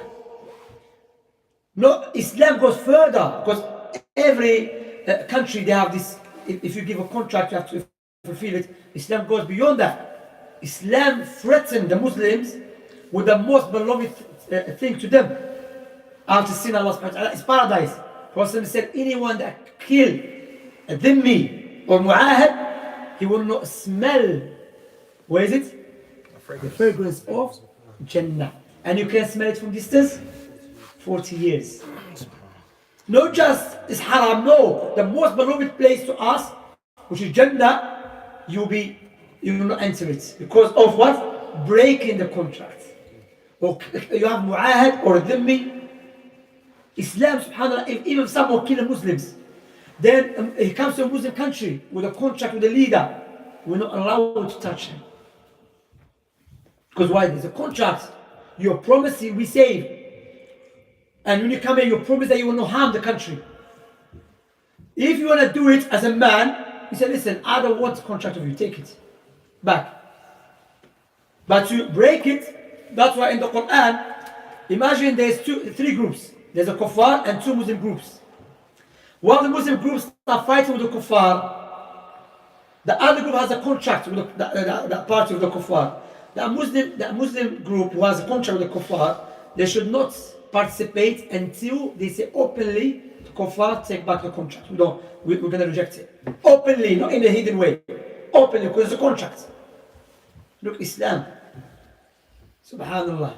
No, Islam goes further, because every country, they have this, if you give a contract, you have to fulfill it. Islam goes beyond that. Islam threatened the Muslims with the most beloved thing to them after sin Allah subhanahu wa ta'ala is paradise. Prophet said, anyone that killed a dhimmi or mu'ahad, he will not smell, where is it? The fragrance of Jannah. And you can smell it from distance, 40 years. Not just it's haram, no. The most beloved place to us, which is Jannah, you will not enter it. Because of what? Breaking the contract. Or you have mu'ahad or dhimmi. Islam, subhanAllah, even if someone kills Muslims, then he comes to a Muslim country with a contract with the leader, we're not allowed to touch him. Because why? There's a contract. You're promising we save. And when you come here, you promise that you will not harm the country. If you want to do it as a man, you say, listen, I don't want the contract of you, take it back. But to break it, that's why in the Quran, imagine there's three groups. There's a kuffar and two Muslim groups. One of the Muslim groups start fighting with the kuffar. The other group has a contract with the party of the kuffar. The Muslim group who has a contract with the kuffar, they should not participate until they say openly, the kuffar, take back the contract. We're going to reject it. Openly, not in a hidden way. Openly, because it's a contract. Look, Islam. Subhanallah.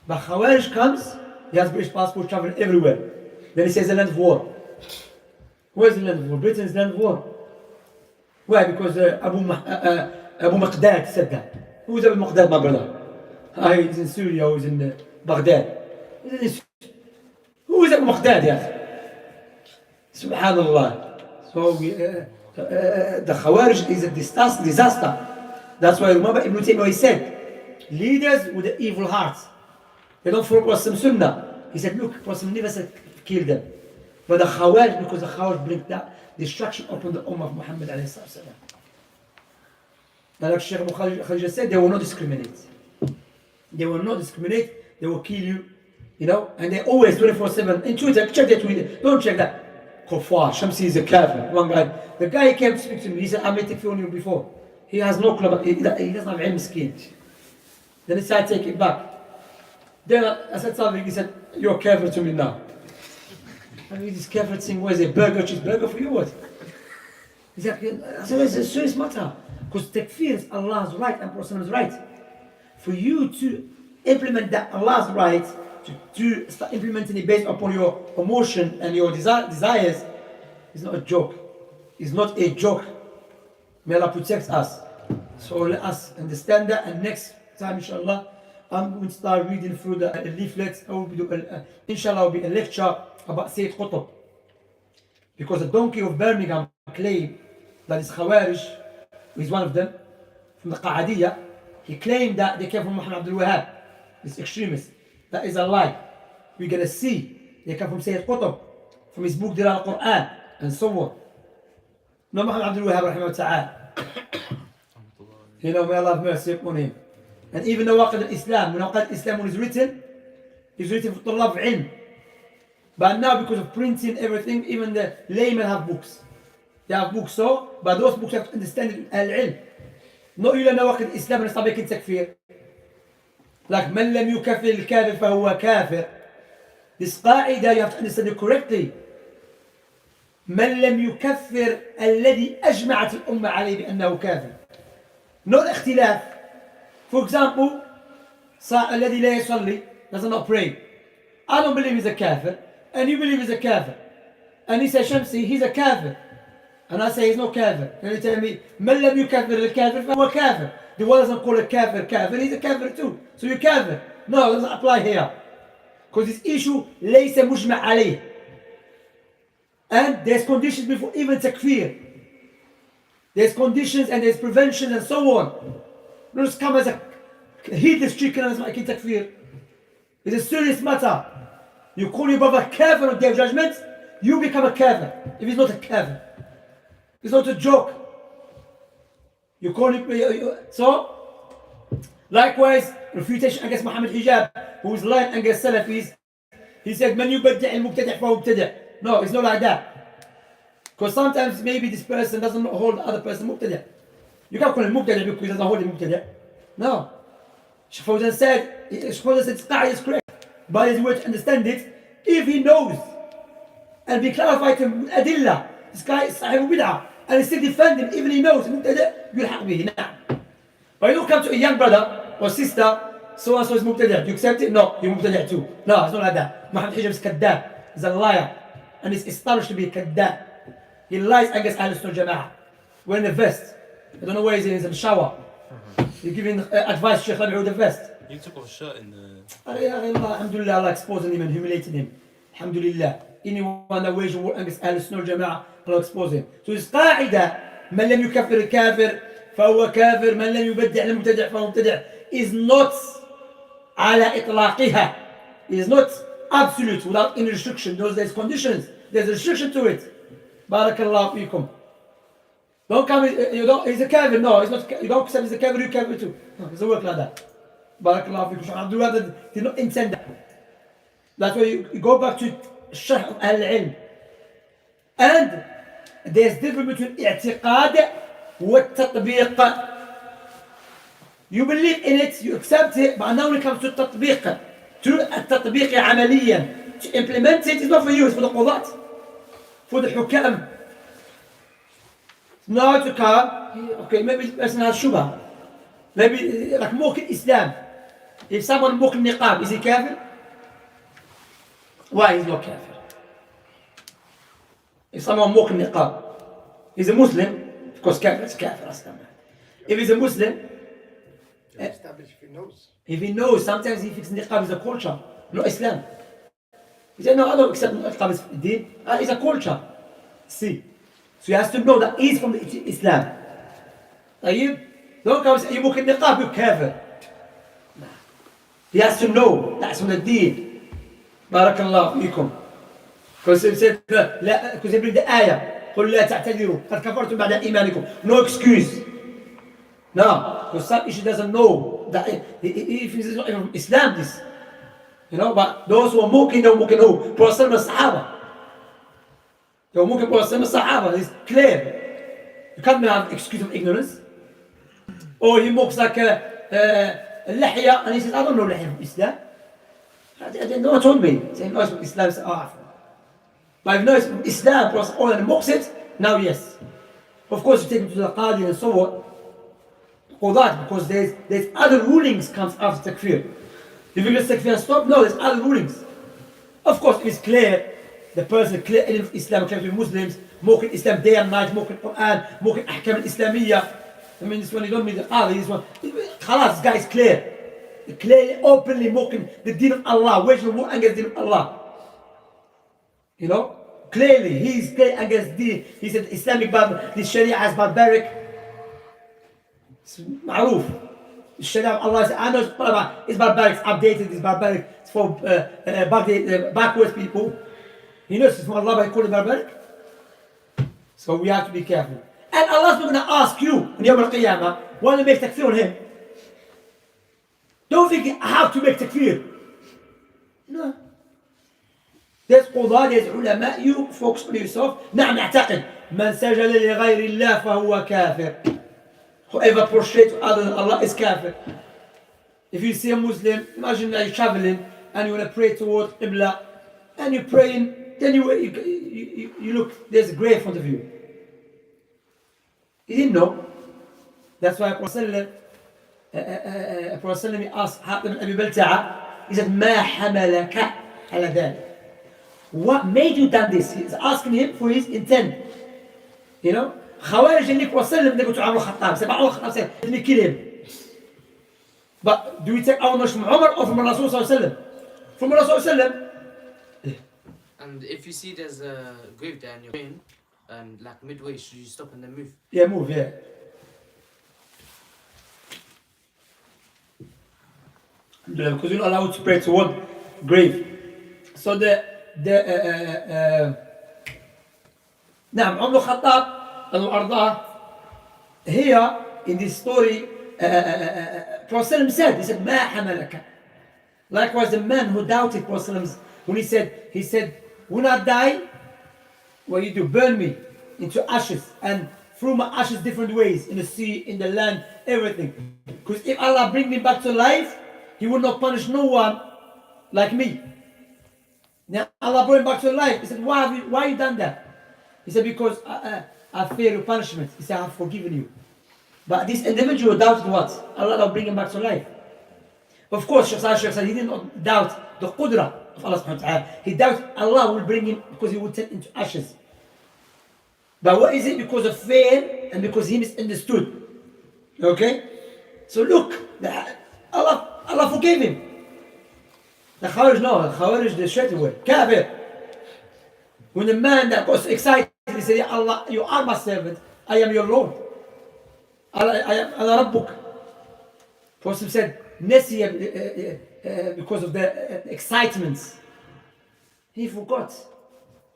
But Khawarij comes, he has British passport, traveling everywhere. Then he says the land of war. Where's the land of war? Britain is the land of war. Why? Because Abu Maqdad said that. Who is Abu Maqdad, my brother? He's in Syria, he's in Baghdad. Who is Abu Maqdad, yeah? Subhanallah. So the Khawarij is a disaster. That's why remember Ibn Taymiyyah said, leaders with an evil heart, they don't follow Prophet Sunnah. He said, look, Prophet never said kill them. But the Khawarij, because the Khawarij bring that destruction upon the Ummah of Muhammad alayhi salam. Now like Shaykh Abu Khalid said, they will not discriminate. They will not discriminate, they will kill you, you know, and they always 24/7. In Twitter, check their Twitter, don't check that. Kuffar, Shamsi is a kafir. One guy, the guy came to speak to me, he said, I met it on you before. He has no club, he doesn't have ilm skin. Then he said, take it back. Then I said something, he said, you're kafir to me now. I mean, this kafir thing, what is it, burger, cheeseburger for you, what? He said, I said, it's a serious matter. Because takfir is Allah's right and Prophet's right. For you to implement that Allah's right, to start implementing it based upon your emotion and your desires, is not a joke. It's not a joke. May Allah protect us. So let us understand that, and next time, inshallah, I'm going to start reading through the leaflets. Inshallah, will be a lecture about Sayyid Qutb. Because the donkey of Birmingham claimed that is Khawarij, who is one of them, from the Qa'adiyya, he claimed that they came from Muhammad Abdul Wahab, this extremist. That is a lie. We're going to see they come from Sayyid Qutb. from his book Dilal Quran and so on. No, Muhammad Abdul Wahhab rahimahullah ta'ala. You know, may Allah have mercy upon him. And even Nawaqid al-Islam, when Nawaqid al-Islam is written for Tullab ilm. But now because of printing everything, even the laymen have books. They have books so, but those books have to understand it al-ilm. Not you Nawaqid al-Islam and start making takfir. Like, من لم يكفر الكافر فهو كافر. This قاعدة you have to understand it correctly. من لم يكفر الذي أجمعت الأمة عليه بأنه كافر. Not اختلاف. For example, الذي لا يصلي does not pray. I don't believe he's a kafir, and you believe he's a kafir. And he says, Shamsi, he's a kafir. And I say he's no kafir. And you tell me, من لم يكفر الكافر فهو كافر. The one doesn't call a kafir kafir, he's a kafir too. So you're kafir. No, it doesn't apply here. Because this issue ليس مجمع عليه. And there's conditions before even takfir. There's conditions and there's prevention and so on. Don't just come as a heedless chicken and making takfir. It's a serious matter. You call your brother kafir on Day of Judgment, you become a kafir. If he's not a kafir. It's not a joke. You call him. So, likewise, refutation against Muhammad Hijab, who is lying against Salafis. He said, "Man yubaddi' al-mubtadi' fa mubtadi'." No, it's not like that. Because sometimes maybe this person doesn't hold the other person mubtadi'. You can't call him mubtadi' because he doesn't hold him mubtadi'. No. Shaykh Fawzan said, this qa'id is correct. But his way to understand it, if he knows and be clarified to adillah, this guy is sahib bid'ah, and he still defend him, even he knows, يلحق به, نعم. But you don't come to a young brother or sister, so and so is mubtadi'. You accept it? No, you're mubtadi' too. No, it's not like that. Muhammad Hijab is kaddab. He's a liar. And he's established to be a kaddab. He lies against Ahl-Sunnah Jama'ah. Wearing a vest. I don't know where he's in the shower. You're giving advice, Sheikh Rabi'u, the vest.
He took off his shirt in the...
Alhamdulillah, Allah exposing him and humiliating him. Alhamdulillah. Anyone that wages war against Ahl-Sunnah Jama'ah, Allah expose him. So it's قاعدة من لم يكفر الكافر فهو كافر من لم يبدع المبتدع فهو مبتدع is not على إطلاقها. It is not absolute without any restriction. There's conditions. There's a restriction to it. Barakallahu fikum. Don't come, he's a kafir. No, he's not. You don't accept he's a kafir, you kafir too. No, it doesn't work like that. Barakallahu fikum. Abdullah did not intend that. That's why you go back to Sharh of al-ilm. And there's difference between i'tiqad and tatbiq. You believe in it, you accept it, but now when it comes to tatbiq, to التطبيق عمليا, to implement it is not for you, it's for the qudat, for the hukam. Now to come, okay, maybe the person has shubha. Maybe like mukhin Islam. If someone mukhin niqab, is he kafir? Why is he not kafir? If someone mukhin niqab, he's a Muslim, of course kafir is kafir. If he's a Muslim,
establish if he knows.
If he knows, sometimes he thinks niqab is a culture, not Islam. He said, no, I don't accept niqab is deen. It's a culture. See. So he has to know that he's from Islam. طيب? Don't come and say, you mukhin niqab, you're kafir. He has to know that's from the deen. Barakallahu fikum. Because he said, because he bring the ayah. قل لا تعتذروا قد كفرتم بعد إيمانكم. No excuse. No, because some issue doesn't know that if it's not even Islam, this, you know. But those who are mocking, they were mocking who? Prophet and Sahaba. They were mocking Prophet and Sahaba. It's clear. You can't have excuse of ignorance. Or he mocks like a lahya, and he says, I don't know lahya from Islam. No one told me. Saying no, it's from Islam. Say, oh, but if no, it's from Islam, Prophet and mocks it. Now yes, of course you take him to the qadi and so on. For that, because there's other rulings comes after takfir. If you let takfir stop, no, there's other rulings. Of course, it's clear, the person clear in Islam, clear to Muslims, mocking Islam day and night, mocking Quran, mocking ahkam al-Islamiyya. I mean, this one, you don't need the qadi, this one. Khalas, this guy is clear. Clearly, openly mocking the deen of Allah, waging war against the deen of Allah. You know? Clearly, he's clear against deen. He said Islamic, the Sharia is barbaric. معروف الشريعة الله says I know it's barbaric, it's updated, it's barbaric, it's for backwards people. He knows from Allah by calling barbaric. So we have to be careful. And Allah's not going to ask you in Yawm al-Qiyamah, want to make takfir on him. Don't think how to make takfir. No. There's قضاة, there's علماء. You focus on yourself. نعم نعتقد من سجد لغير الله فهو كافر. Whoever prostrates to other than Allah is kafir. If you see a Muslim, imagine that you're traveling and you want to pray towards Qibla and you're praying, then you look, there's a grave in front of you. You didn't know. That's why Prophet asked Hatib ibn Abi Balta'a, he said, ما حملك على ذلك? What made you done this? He's asking him for his intent. You know? Khawarij اللي Prophet they go to Umar Khattab. Say, Umar Khattab said, let me kill him. But do we take our knowledge from Umar or from Rasul sallallahu alaihi wasallam? From Rasul sallallahu alaihi wasallam.
And if you see there's a grave there and you're praying, and like midway, should you stop and then move?
Yeah, move, yeah. Because you're not allowed to pray to one grave. So نعم عمر الخطاب أنه أرضاه here in this story Prophet said, he said ما حملك. Likewise the man who doubted Prophet when he said when I die, what you do, burn me into ashes and throw my ashes different ways, in the sea, in the land, everything. Because if Allah bring me back to life, He will not punish no one like me. Now Allah brought him back to life. He said, why you done that? He said, because I fear your punishment. He said, I have forgiven you. But this individual doubted what? Allah will bring him back to life. Of course, Shaykh said he did not doubt the qudra of Allah subhanahu wa ta'ala. He doubted Allah will bring him because he will turn into ashes. But what is it? Because of fear and because he misunderstood. Okay? So look, Allah forgave him. The Khawarij, no, the Khawarij, they straight away. Kafir. When the man that got excited, he said, Ya Allah, you are my servant. I am your Lord. I am Rabbuk. Prophet said, Nasiya, because of the excitements. He forgot.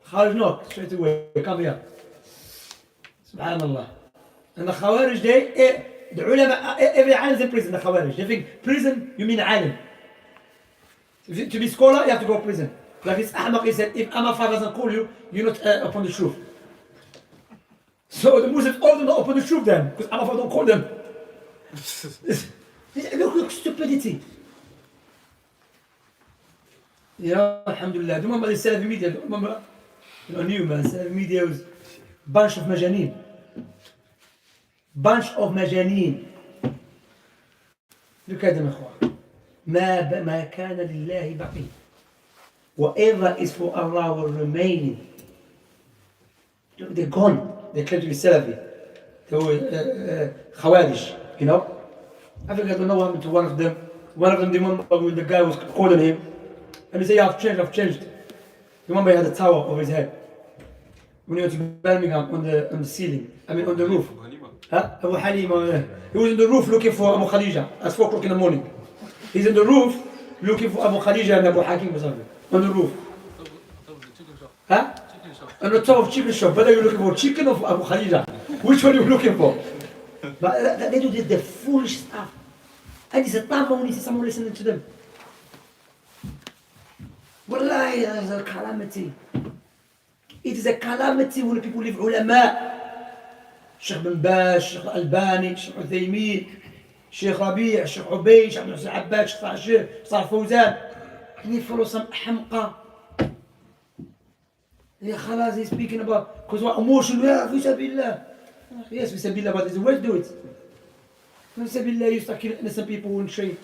Khawarij, no, straight away, come here. Subhanallah. And the Khawarij, the ulama, every alim is in prison, the Khawarij. They think prison, you mean alim. To be scholar, you have to go to prison. Like this Ahmaq, he said, if Amafar doesn't call you, you're not upon the truth. So the Muslims all them not upon the truth then, because Amafar don't call them. Look, stupidity. Yeah, alhamdulillah. Do you remember the Salaf media? Do you remember? You know, new man, Salaf media was bunch of majaneen. Bunch of majaneen. Look at them, ikhwan. ما كان لله بقي. Whatever is for Allah will remain. They're gone. They claim to be Salafi. They were Khawarij, you know. I think I don't know what happened to one of them. One of them, remember when the guy was calling him, and he said, I've changed. Remember he had a tower over his head. When he went to Birmingham on the ceiling, on the roof. Abu Halima, he was on the roof looking for Abu Khadija at 4 o'clock in the morning. He's on the roof looking for Abu Khadija and Abu Hakim on the roof. On the top of chicken shop. Whether you're looking for chicken or for Abu Khadija. Which one are you looking for? But they do the foolish stuff. And it's a time when you see someone listening to them. Wallahi, it's a calamity. It is a calamity when people leave ulama. Sheikh bin Baz, Sheikh Albani, Sheikh Uthaymin, Sheikh Rabi', Sheikh Ubayd, Sheikh Abdul Abbad, Sheikh Ashir, Sheikh Fawzan. And they follow some hamqa. Yeah, khalas, he's speaking about, because what emotion, yeah, fi sabilillah. Yes, fi sabilillah, but there's a way to do it. Fi sabilillah, you start killing innocent people in trade.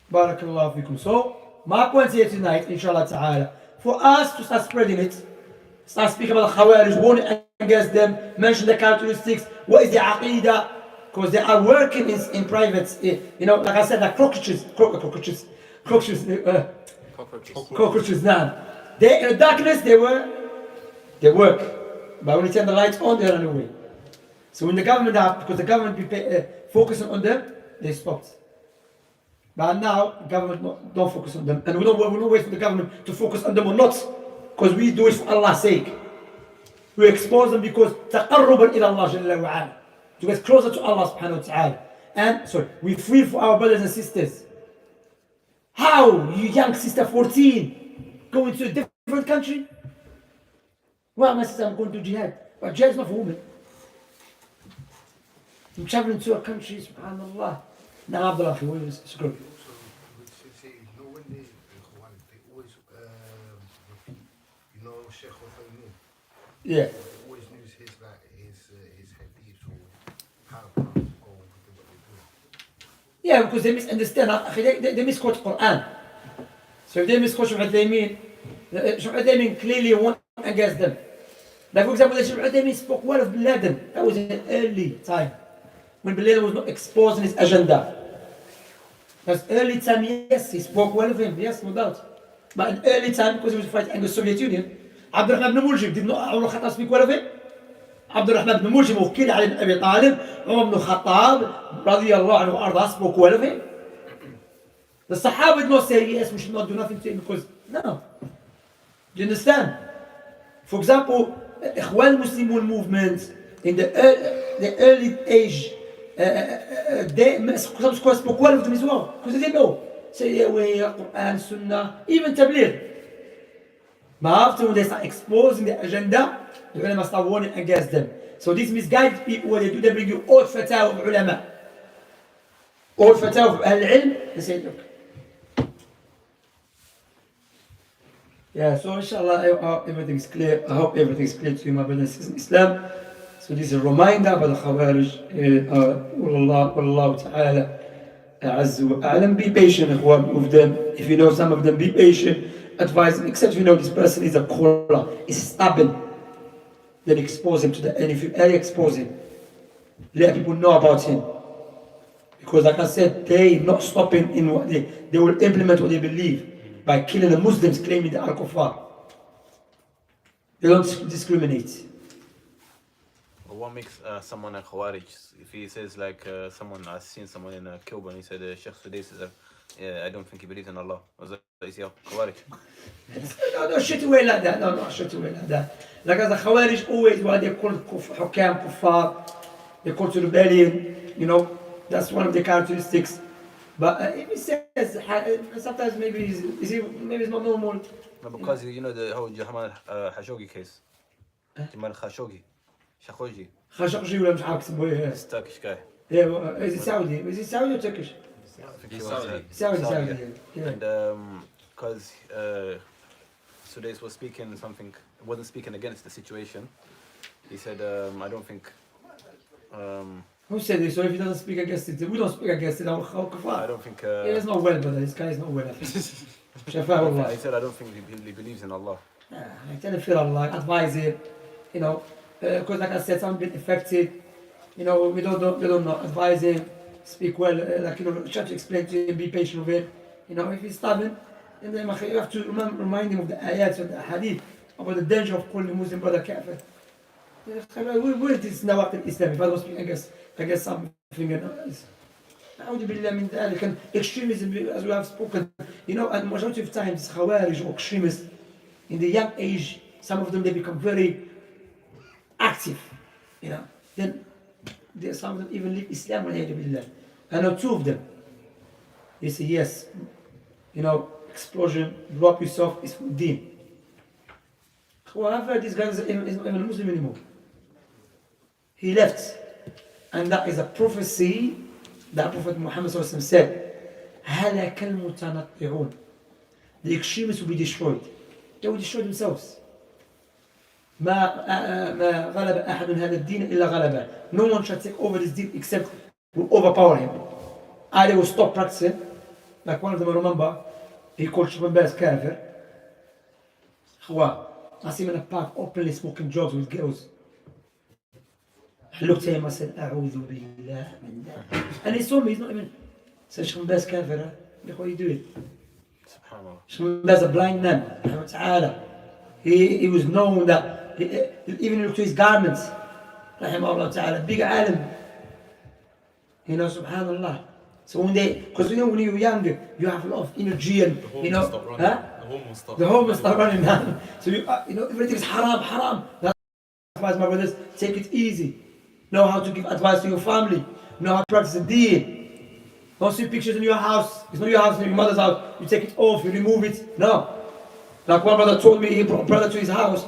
Barakallahu fikum. So, my point here tonight, inshallah ta'ala, for us to start spreading it, start speaking about the Khawarij, warning against them, mention the characteristics, what is the aqidah, because they are working in private, you know, like I said, like cockroaches, now. They, in the darkness, they work, but when you turn the lights on, they run away. So when the government, because the government focusing on them, they stopped. But now, the government don't focus on them, and we don't wait for the government to focus on them or not. because we do it for Allah's sake. We expose them because تقربا إلى الله جل وعلا, to get closer to Allah subhanahu wa ta'ala. And sorry, we free for our brothers and sisters. How? You young sister 14 going to a different country? Well, my sister, I'm going to jihad. But jihad is not for women. I'm traveling to a country, subhanallah. Now, Abdullah, scroll.
So, you know, when they Khawarij, they always repeat, you know, Sheikh Hurraira.
Yeah.
They always use his hadith or paragraphs to go on to do what they do.
Yeah, because they misunderstand. They misquote Quran. So if they misquote Shaykh Uthaymeen clearly won't against them. Like for example, Shaykh Uthaymeen spoke well of Bin Laden. That was an early time, when Bin Laden was not exposing his agenda. That's early time, yes, he spoke well of him, yes, no doubt. But in early time, because he was fighting against the Soviet Union, Abdurrahman ibn Muljim did not Umar Khattab speak well of him? Abdurrahman ibn Muljim وكيل علي بن أبي طالب, Umar ibn Khattab رضي الله عنه وأرضاه spoke well of him. The Sahaba did not say, yes, we should not do nothing to him because, no. Do you understand? For example, Ikhwan Muslimun movement in the early age, some scholars spoke well of them as well, because they didn't know. Say, yeah, Quran, Sunnah, even Tabligh. But after when they start exposing the agenda, the ulama start warning against them. So these misguided people, what they do, they bring you old fatwa of ulama. Old fatwa of al-ilm, they say, look. Yeah, so inshallah, I hope everything's clear. I hope everything's clear to you, my brothers and sisters in Islam. So this is a reminder about the Khawarij. Wallahu ta'ala azza wa a'lam. Be patient with them. If you know some of them, be patient. Advise them, except if you know this person is a caller, is stubborn. Then expose him to the, and if you early expose him, let people know about him. Because like I said, they not stopping in what they will implement what they believe by killing the Muslims claiming they are kuffar. They don't discriminate.
Well, what makes someone a Khawarij? If he says like someone, I've seen someone in a Kilburn, he said Sheikh Sudais says, yeah, I don't think he believes in Allah. Was that, is he a Khawarij?
No, shit away like that. No, shit away like that. Like as the Khawarij always, what they call Hukam, Kuffar, they call to rebellion, you know, that's one of the characteristics. But if he says, sometimes maybe he's not normal.
No, because you know the whole Jamal Khashoggi case. Jamal Khashoggi.
Khashoggi ولا مش عارف اسمه ايه.
This Turkish guy.
Yeah, is it Saudi? Is it Saudi or Turkish?
I think he was
Saudi. Yeah.
And because Sudais was speaking something, wasn't speaking against the situation. He said, I don't think.
Who said this? So if he doesn't speak against it, we don't speak against it.
I don't think.
Yeah, it's not well, brother. This guy is not well. I think.
He said, I don't think he believes in Allah.
I tell him, fear Allah, advise him, you know, because like I said, some been affected, you know, we don't know, advise him, speak well, like, you know, try to explain to him, be patient with him, you know, if he's stubborn, then you have to remind him of the ayats and the hadith about the danger of calling a Muslim brother kafir. Where is this nawaq al-Islam if I don't speak against something else? أعوذ بالله من ذلك. And extremism, as we have spoken, you know, and majority of times Khawarij or extremists in the young age, some of them they become very active, you know. Then some of them even leave Islam. I know two of them. They say yes, you know, explosion, blow up yourself is from Deen. However, this guy is not even a Muslim anymore. He left, and that is a prophecy that Prophet Muhammad said, هَلَكَ الْمُتَنَطِّعُونَ. The extremists will be destroyed. They will destroy themselves. ما غلب أحد هذا الدين إلا غلبه. No one shall take over this deen except will overpower him. Either will stop practicing, like one of them I remember, he called Shaban Baz Kafir. I see him in a park openly smoking drugs with girls. I looked at him, I said, أعوذ بالله من ذلك. And he saw me, he's not even, said, Shaban Baz Kafir, look what are you doing? Shaban Baz a blind man. He was known that, even look to his garments, rahimahullah ta'ala, big alim. You know, subhanallah. So when because you know when you're younger, you have a lot of energy and, you know, The home will start running down. So everything is haram, haram. That's why, my brothers, take it easy. Know how to give advice to your family. Know how to practice the deen. Don't see pictures in your house. It's not your house, it's your mother's house. You take it off, you remove it. No. Like one brother told me, he brought a brother to his house.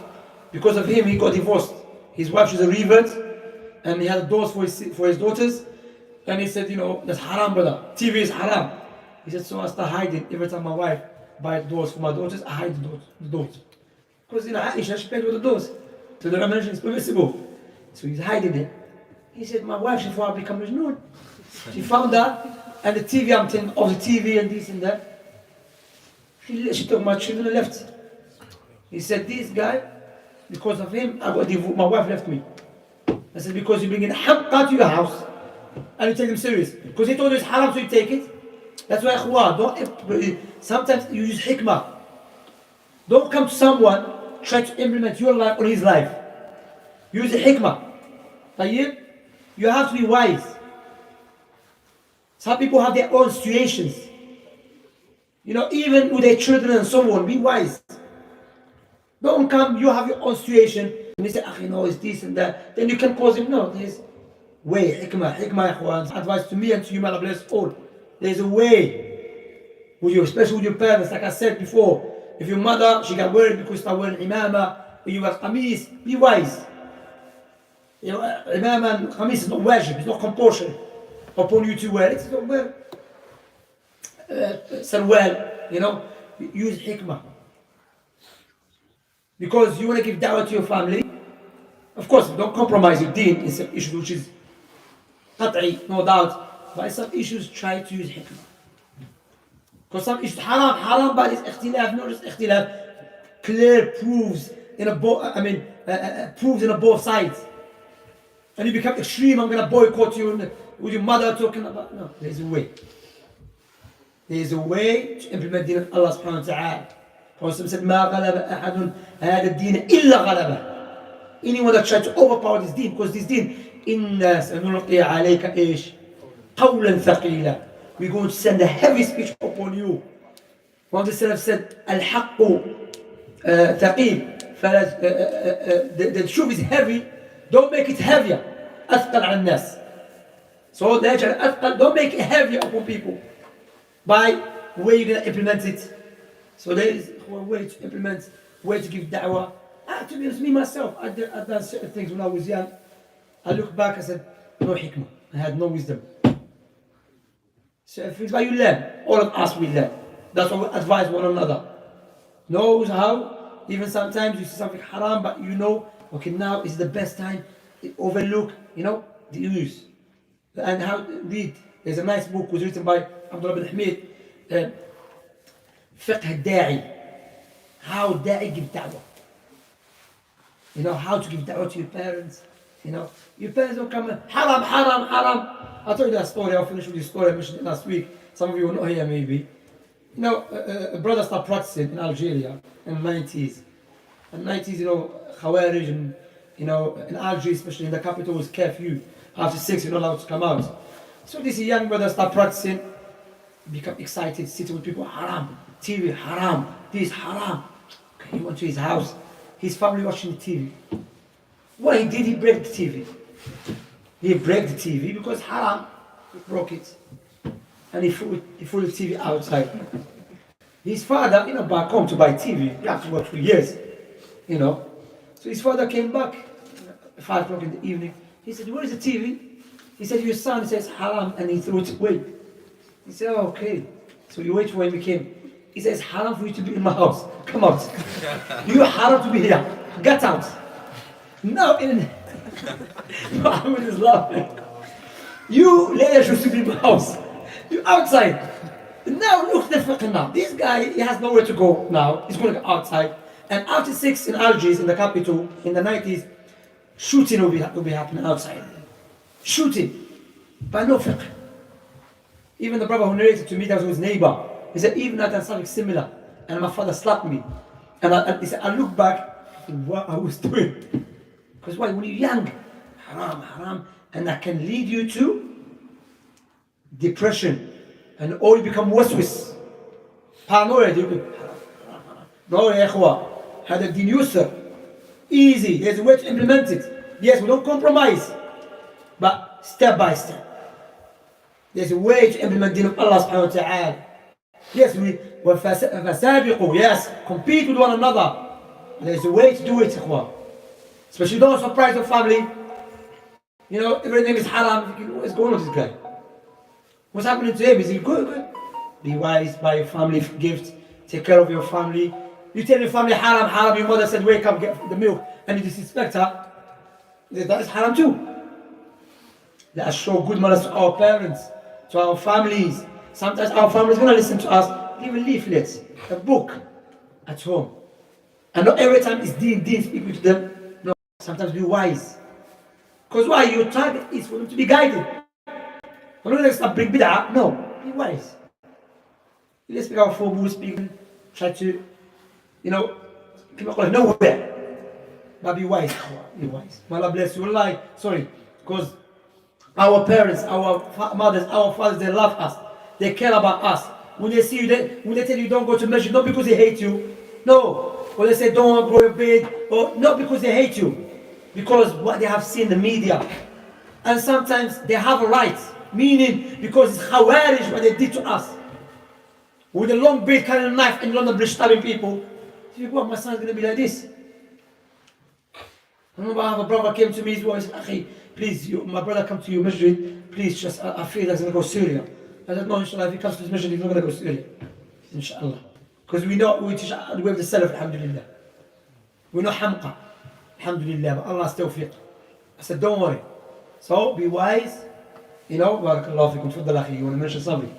Because of him, he got divorced. His wife, she's a revert, and he had doors for his daughters. And he said, that's haram, brother. TV is haram. He said, so I start hiding. Every time my wife buys doors for my daughters, I hide the doors. Because, Aisha, she paid for the doors. So the Ramadan is permissible. So he's hiding it. He said, my wife, she thought I become Majnoon. She found that, and the TV, I'm telling of the TV and this and that. She took my children and left. He said, this guy, because of him, I got divorced. My wife left me. I said, because you bring in hamqa to your house, and you take them serious. Because he told you it's haram, so you take it. That's why, sometimes you use hikmah. Don't come to someone, try to implement your life on his life. Use the hikmah. You have to be wise. Some people have their own situations. Even with their children and so on, be wise. Don't come, you have your own situation, and they say, it's this and that. Then you can cause him, no, there's way, hikmah, ikhwan. Advice to me and to you, may Allah bless all. There's a way, especially with your parents, like I said before. If your mother, she got worried because you start wearing imama, or you wear qamis, be wise. Imama and qamis is not wajib, it's not compulsory upon you to wear it. It's not wear sarwal, use hikmah. Because you want to give da'wah to your family. Of course, don't compromise your deen in some issues which is qat'i, no doubt. But in some issues, try to use hikmah. Because some issues, haram, but it's ikhtilaf, not just ikhtilaf. Clear proofs proofs in both sides. And you become extreme, I'm going to boycott you with your mother talking about. No, there's a way. There's a way to implement deen of Allah subhanahu wa ta'ala. Prophet said, مَا غَلَبَ أَحَدٌ هَذَا الدِّينَ إِلَّا غَلَبَ. Anyone that tries to overpower this deen, because this deen, إِنَّا سَنُلْقِي عَلَيْكَ إِيش قَوْلًا ثَقِيلًا. We're going to send a heavy speech upon you. One of the Salaf said, الْحَقُّ ثَقِيل. The truth is heavy, don't make it heavier. أثقل على الناس. So don't make it heavier upon people. By where you're going to implement it. So there is a way to implement, way to give da'wah. To be honest, me myself, I've done certain things when I was young. I look back, I said, no hikmah. I had no wisdom. Certain things, but you learn. All of us will learn. That's why we advise one another. Knows how, even sometimes you see something haram, but okay, now is the best time. Overlook, the use. And how read. There's a nice book was written by Abdullah bin Hamid. فقه الداعي, how da'i give da'wah. How to give da'wah to your parents. Your parents don't come haram. I'll tell you that story. I'll finish with this story I mentioned it last week. Some of you will know here maybe. A brother started practicing in Algeria in the 90s. In the 90s, Khawarij and in Algeria, especially in the capital, was curfew. After 6, you're not allowed to come out. So this young brother started practicing, become excited, sitting with people, haram. TV, haram, this, haram. Okay, he went to his house, his family watching the TV. What he did, he broke the TV. He broke the TV because haram, he broke it. And he threw the TV outside. His father, back home to buy TV, he had to work for years, So his father came back, 5 o'clock in the evening. He said, where is the TV? He said, your son says haram, and he threw it away. He said, oh, okay. So you wait for him, he came. He says, haram for you to be in my house. Come out. You haram to be here. Get out. Now Muhammad is laughing. You later should be in my house. You outside. Now look at the fiqh now. This guy, he has nowhere to go now. He's going to go outside. And after 6 in Algiers, in the capital, in the 90s, shooting will be happening outside. Shooting. By no fiqh. Even the brother who narrated to me, that was his neighbor. He said, even I done something similar, and my father slapped me. And he said, I look back, what I was doing. Because why? When you're young, haram, and that can lead you to depression, and or you become waswas, paranoid. No, يا إخوة. هذا الدين يسر. Easy. There's a way to implement it. Yes, we don't compromise. But step by step. There's a way to implement the deen of Allah subhanahu wa ta'ala. Yes, فسابقوا. Yes, compete with one another. There's a way to do it, إخوة. Especially don't surprise your family. You know, everything is haram. What's going on with this guy? What's happening to him? Is he good? Good. Be wise, buy your family gifts, take care of your family. You tell your family haram, haram, your mother said wake up, get the milk, and you disrespect her. That is haram too. Let us show good manners to our parents, to our families. Sometimes our families are going to listen to us. Give a leaflet, a book at home. And not every time it's deen, speaking to them. No, sometimes be wise. Because why? Your target is for them to be guided. I'm not going to stop bring bid'ah. No, be wise. Let's speak our four moves, try to, you know, keep it nowhere. But be wise. Be wise. May Allah bless you. Wallahi, sorry. Because our parents, our mothers, our fathers, they love us. They care about us. When they see you, when they tell you don't go to masjid, not because they hate you. No. Or they say don't go to bed. Or not because they hate you. Because what they have seen in the media. And sometimes they have a right. Meaning because it's Khawarij what they did to us. With a long beard carrying a knife in London Bridge stabbing people. So you go, my son's going to be like this. I remember I have a brother came to me, his wife said, Akhi, please, my brother come to you, masjid, please, just, I feel like he's going to go to Syria. I said, no, inshallah, if he comes to this masjid, he's not going to go to Syria. Inshallah. Because we know, we teach the way of the Salaf, alhamdulillah. We know hamqa, alhamdulillah, but Allah's tawfiq. I said, don't worry. So, be wise. You know, barakallahu fikum, tfaddal akhi, you want to mention something?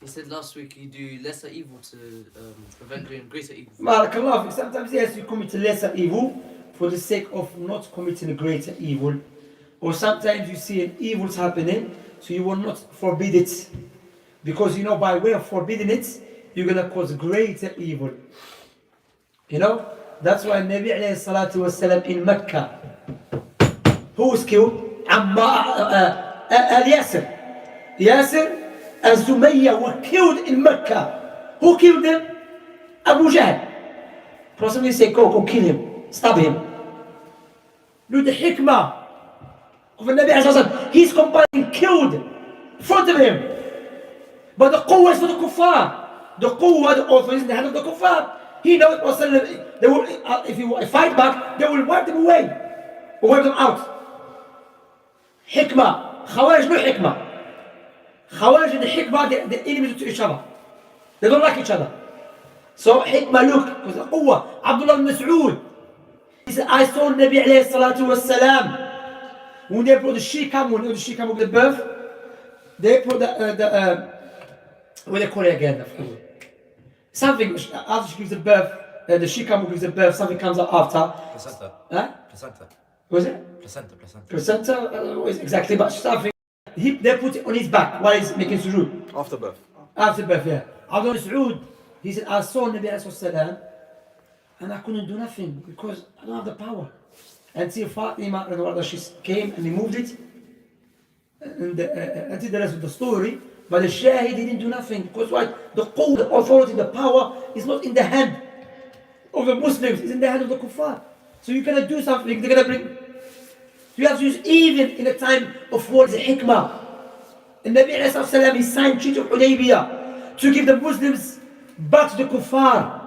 You said last week you do lesser evil to prevent doing greater evil.
Barakallahu, sometimes yes, you commit a lesser evil for the sake of not committing a greater evil. Or sometimes you see an evil happening, so you will not forbid it. Because you know, by way of forbidding it, you're going to cause greater evil. You know, that's why Nabi alayhi salatu wasalam in Mecca, who was killed? Yasir. Yasir and Sumayya were killed in Mecca. Who killed them? Abu Jahl. Prophet said, go kill him. Stop him. Look the hikmah of the Nabi alayhi salatu. His companion killed in front of him. But the quwwah is for the kuffar. The quwwah, the authority is in the hand of the kuffar. He knows they will, if you fight back, they will wipe them away. Or wipe them out. Hikmah. Khawarij no hikmah. Khawarij and the hikmah, they're enemies to each other. They don't like each other. So hikmah, look, because the quwwah. Abdullah ibn Mas'ud, he said, I saw Nabi alayhi salatu was salam. When they brought the she-camel, when the she-camel gave birth, they put what do they call it again? Something, after she gives the birth, the she-camel gives the birth, something comes out after.
Placenta.
Huh?
Placenta.
What is it?
Placenta.
Placenta, exactly, but something. They put it on his back while he's making sujood.
After birth.
After birth, yeah. Abdullah Mas'ud, he said, I saw Nabi alayhi salam, and I couldn't do nothing because I don't have the power. Until Fatima, she came and removed it, and until the rest of the story. But the Shahid didn't do nothing because why? The quwwah, the authority, the power is not in the hand of the Muslims, it's in the hand of the kuffar. So you cannot do something, they're gonna bring. You have to use even in a time of war, the hikmah. And Nabi alayhi salam, he signed Treaty of Hudaybiyah to give the Muslims back to the kuffar.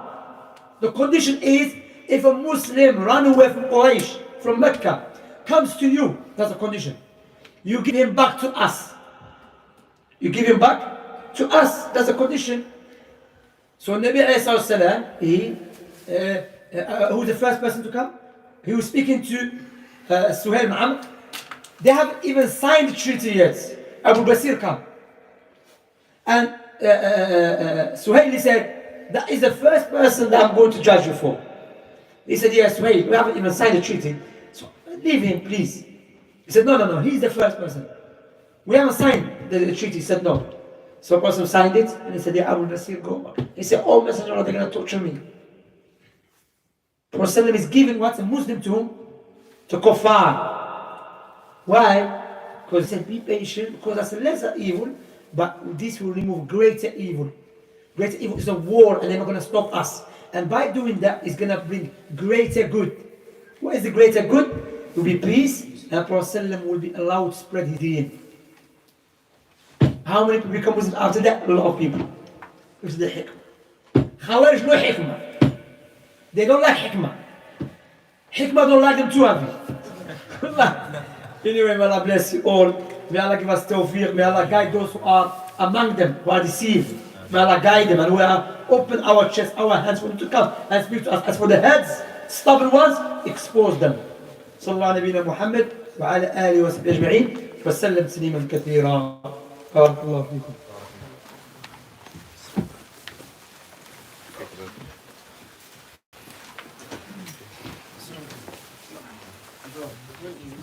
The condition is if a Muslim run away from Quraysh, from Mecca, comes to you, that's the condition. You give him back to us. You give him back to us. That's the condition. So Nabi alayhi salam, who was the first person to come? He was speaking to Suhail ibn Amr. They haven't even signed the treaty yet. Abu Basir come. And Suhail said, that is the first person that I'm going to judge you for. He said, yes, Suhail, we haven't even signed the treaty. So leave him, please. He said, no, he's the first person. We haven't signed the treaty. He said, no. So a person signed it, and he said, yeah, Abu Basir, go. He said, oh, Messenger of Allah, they're going to torture me. Prophet is giving what's a Muslim to whom? To kuffar. Why? Because he said, be patient, because that's a lesser evil, but this will remove greater evil. Greater evil is a war, and they're not going to stop us. And by doing that, it's going to bring greater good. What is the greater good? It will be peace, and Prophet ﷺ will be allowed to spread his deen. How many people become Muslims after that? A lot of people. This is the hikmah. Khawarij no hikmah. They don't like hikmah. Hikmah don't like them too heavy. Anyway, may Allah bless you all. May Allah give us tawfiq. May Allah guide those who are among them, who are deceived. May Allah guide them, and we open our chest, our hands for them to come and speak to us. As for the heads, stubborn ones, expose them. Sallallahu alayhi wa Muhammad wa ala alihi wa sahbihi ajma'in wa sallam tasliman kathira. Barakallahu feekum.
Bro, when you...